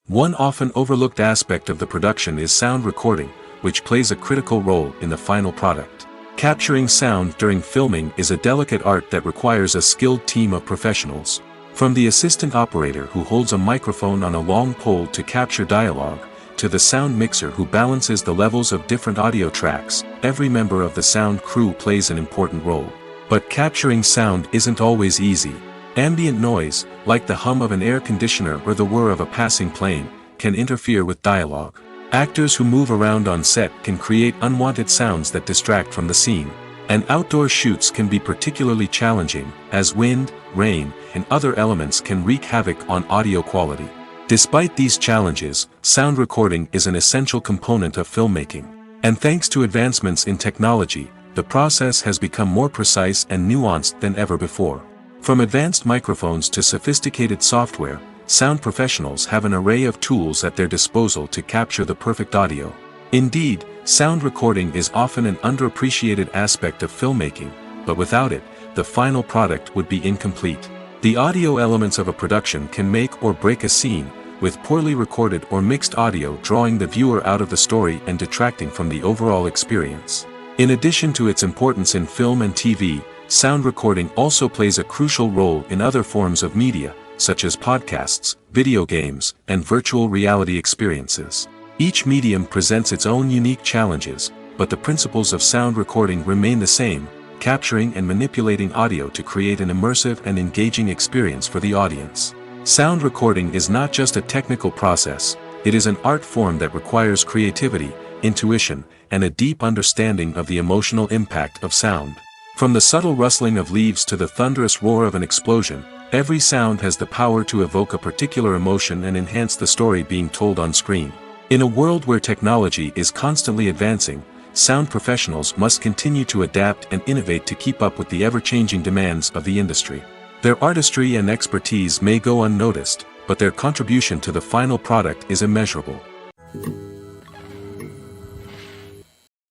One often overlooked aspect of the production is sound recording, which plays a critical role in the final product. Capturing sound during filming is a delicate art that requires a skilled team of professionals. From the assistant operator who holds a microphone on a long pole to capture dialogue, to the sound mixer who balances the levels of different audio tracks, every member of the sound crew plays an important role. But capturing sound isn't always easy. Ambient noise, like the hum of an air conditioner or the whir of a passing plane, can interfere with dialogue. Actors who move around on set can create unwanted sounds that distract from the scene. And outdoor shoots can be particularly challenging, as wind, rain, and other elements can wreak havoc on audio quality. Despite these challenges, sound recording is an essential component of filmmaking. And thanks to advancements in technology, the process has become more precise and nuanced than ever before. From advanced microphones to sophisticated software, sound professionals have an array of tools at their disposal to capture the perfect audio. Indeed, sound recording is often an underappreciated aspect of filmmaking, but without it, the final product would be incomplete. The audio elements of a production can make or break a scene, with poorly recorded or mixed audio drawing the viewer out of the story and detracting from the overall experience. In addition to its importance in film and TV, sound recording also plays a crucial role in other forms of media, such as podcasts, video games, and virtual reality experiences. Each medium presents its own unique challenges, but the principles of sound recording remain the same, capturing and manipulating audio to create an immersive and engaging experience for the audience. Sound recording is not just a technical process, it is an art form that requires creativity, intuition, and a deep understanding of the emotional impact of sound. From the subtle rustling of leaves to the thunderous roar of an explosion, every sound has the power to evoke a particular emotion and enhance the story being told on screen. In a world where technology is constantly advancing, sound professionals must continue to adapt and innovate to keep up with the ever-changing demands of the industry. Their artistry and expertise may go unnoticed, but their contribution to the final product is immeasurable.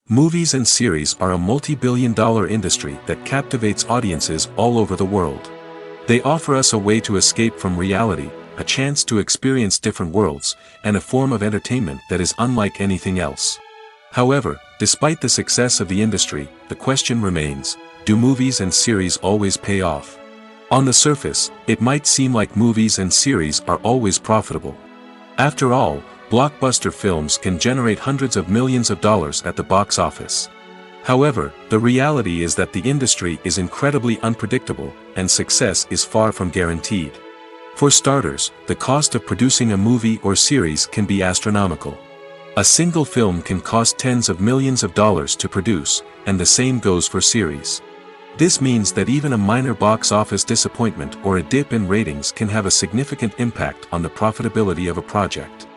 Movies and series are a multi-billion-dollar industry that captivates audiences all over the world. They offer us a way to escape from reality, a chance to experience different worlds, and a form of entertainment that is unlike anything else. However, despite the success of the industry, the question remains, do movies and series always pay off? On the surface, it might seem like movies and series are always profitable. After all, blockbuster films can generate hundreds of millions of dollars at the box office. However, the reality is that the industry is incredibly unpredictable, and success is far from guaranteed. For starters, the cost of producing a movie or series can be astronomical. A single film can cost tens of millions of dollars to produce, and the same goes for series. This means that even a minor box office disappointment or a dip in ratings can have a significant impact on the profitability of a project.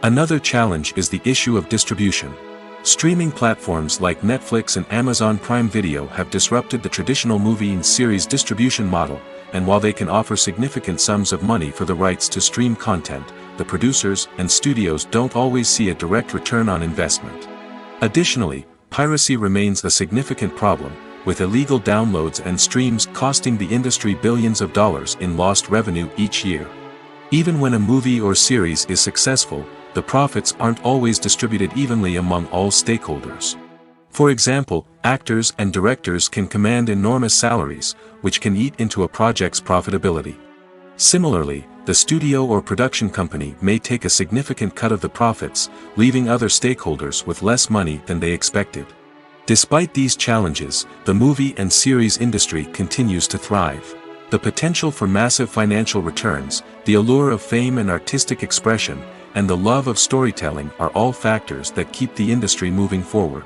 Another challenge is the issue of distribution. Streaming platforms like Netflix and Amazon Prime Video have disrupted the traditional movie and series distribution model, and while they can offer significant sums of money for the rights to stream content, the producers and studios don't always see a direct return on investment. Additionally, piracy remains a significant problem, with illegal downloads and streams costing the industry billions of dollars in lost revenue each year. Even when a movie or series is successful, the profits aren't always distributed evenly among all stakeholders. For example, actors and directors can command enormous salaries, which can eat into a project's profitability. Similarly, the studio or production company may take a significant cut of the profits, leaving other stakeholders with less money than they expected. Despite these challenges, the movie and series industry continues to thrive. The potential for massive financial returns, the allure of fame and artistic expression, and the love of storytelling are all factors that keep the industry moving forward.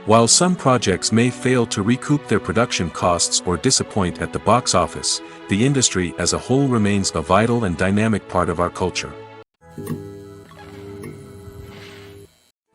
While some projects may fail to recoup their production costs or disappoint at the box office, the industry as a whole remains a vital and dynamic part of our culture.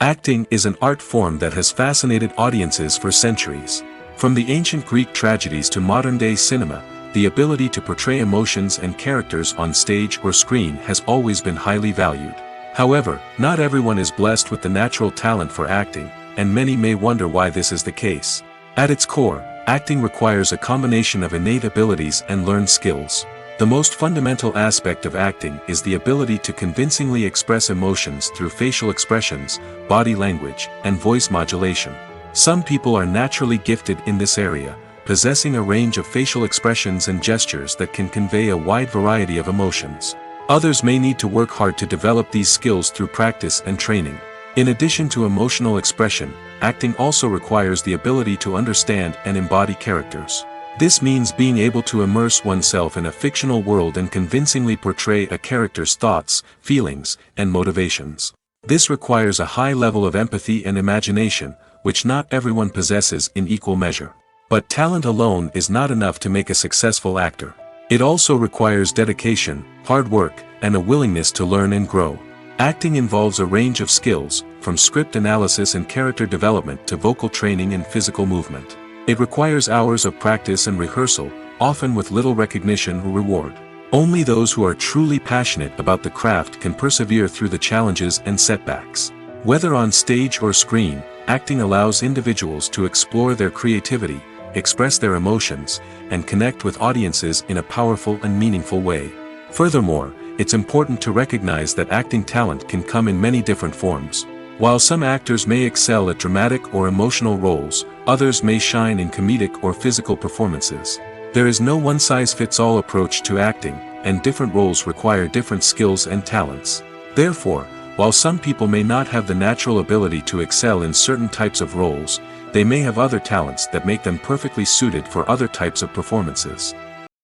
Acting is an art form that has fascinated audiences for centuries. From the ancient Greek tragedies to modern-day cinema, the ability to portray emotions and characters on stage or screen has always been highly valued. However, not everyone is blessed with the natural talent for acting, and many may wonder why this is the case. At its core, acting requires a combination of innate abilities and learned skills. The most fundamental aspect of acting is the ability to convincingly express emotions through facial expressions, body language, and voice modulation. Some people are naturally gifted in this area, possessing a range of facial expressions and gestures that can convey a wide variety of emotions. Others may need to work hard to develop these skills through practice and training. In addition to emotional expression, acting also requires the ability to understand and embody characters. This means being able to immerse oneself in a fictional world and convincingly portray a character's thoughts, feelings, and motivations. This requires a high level of empathy and imagination, which not everyone possesses in equal measure. But talent alone is not enough to make a successful actor. It also requires dedication, hard work, and a willingness to learn and grow. Acting involves a range of skills, from script analysis and character development to vocal training and physical movement. It requires hours of practice and rehearsal, often with little recognition or reward. Only those who are truly passionate about the craft can persevere through the challenges and setbacks. Whether on stage or screen, acting allows individuals to explore their creativity, express their emotions, and connect with audiences in a powerful and meaningful way. Furthermore, it's important to recognize that acting talent can come in many different forms. While some actors may excel at dramatic or emotional roles, others may shine in comedic or physical performances. There is no one-size-fits-all approach to acting, and different roles require different skills and talents. Therefore, while some people may not have the natural ability to excel in certain types of roles, they may have other talents that make them perfectly suited for other types of performances.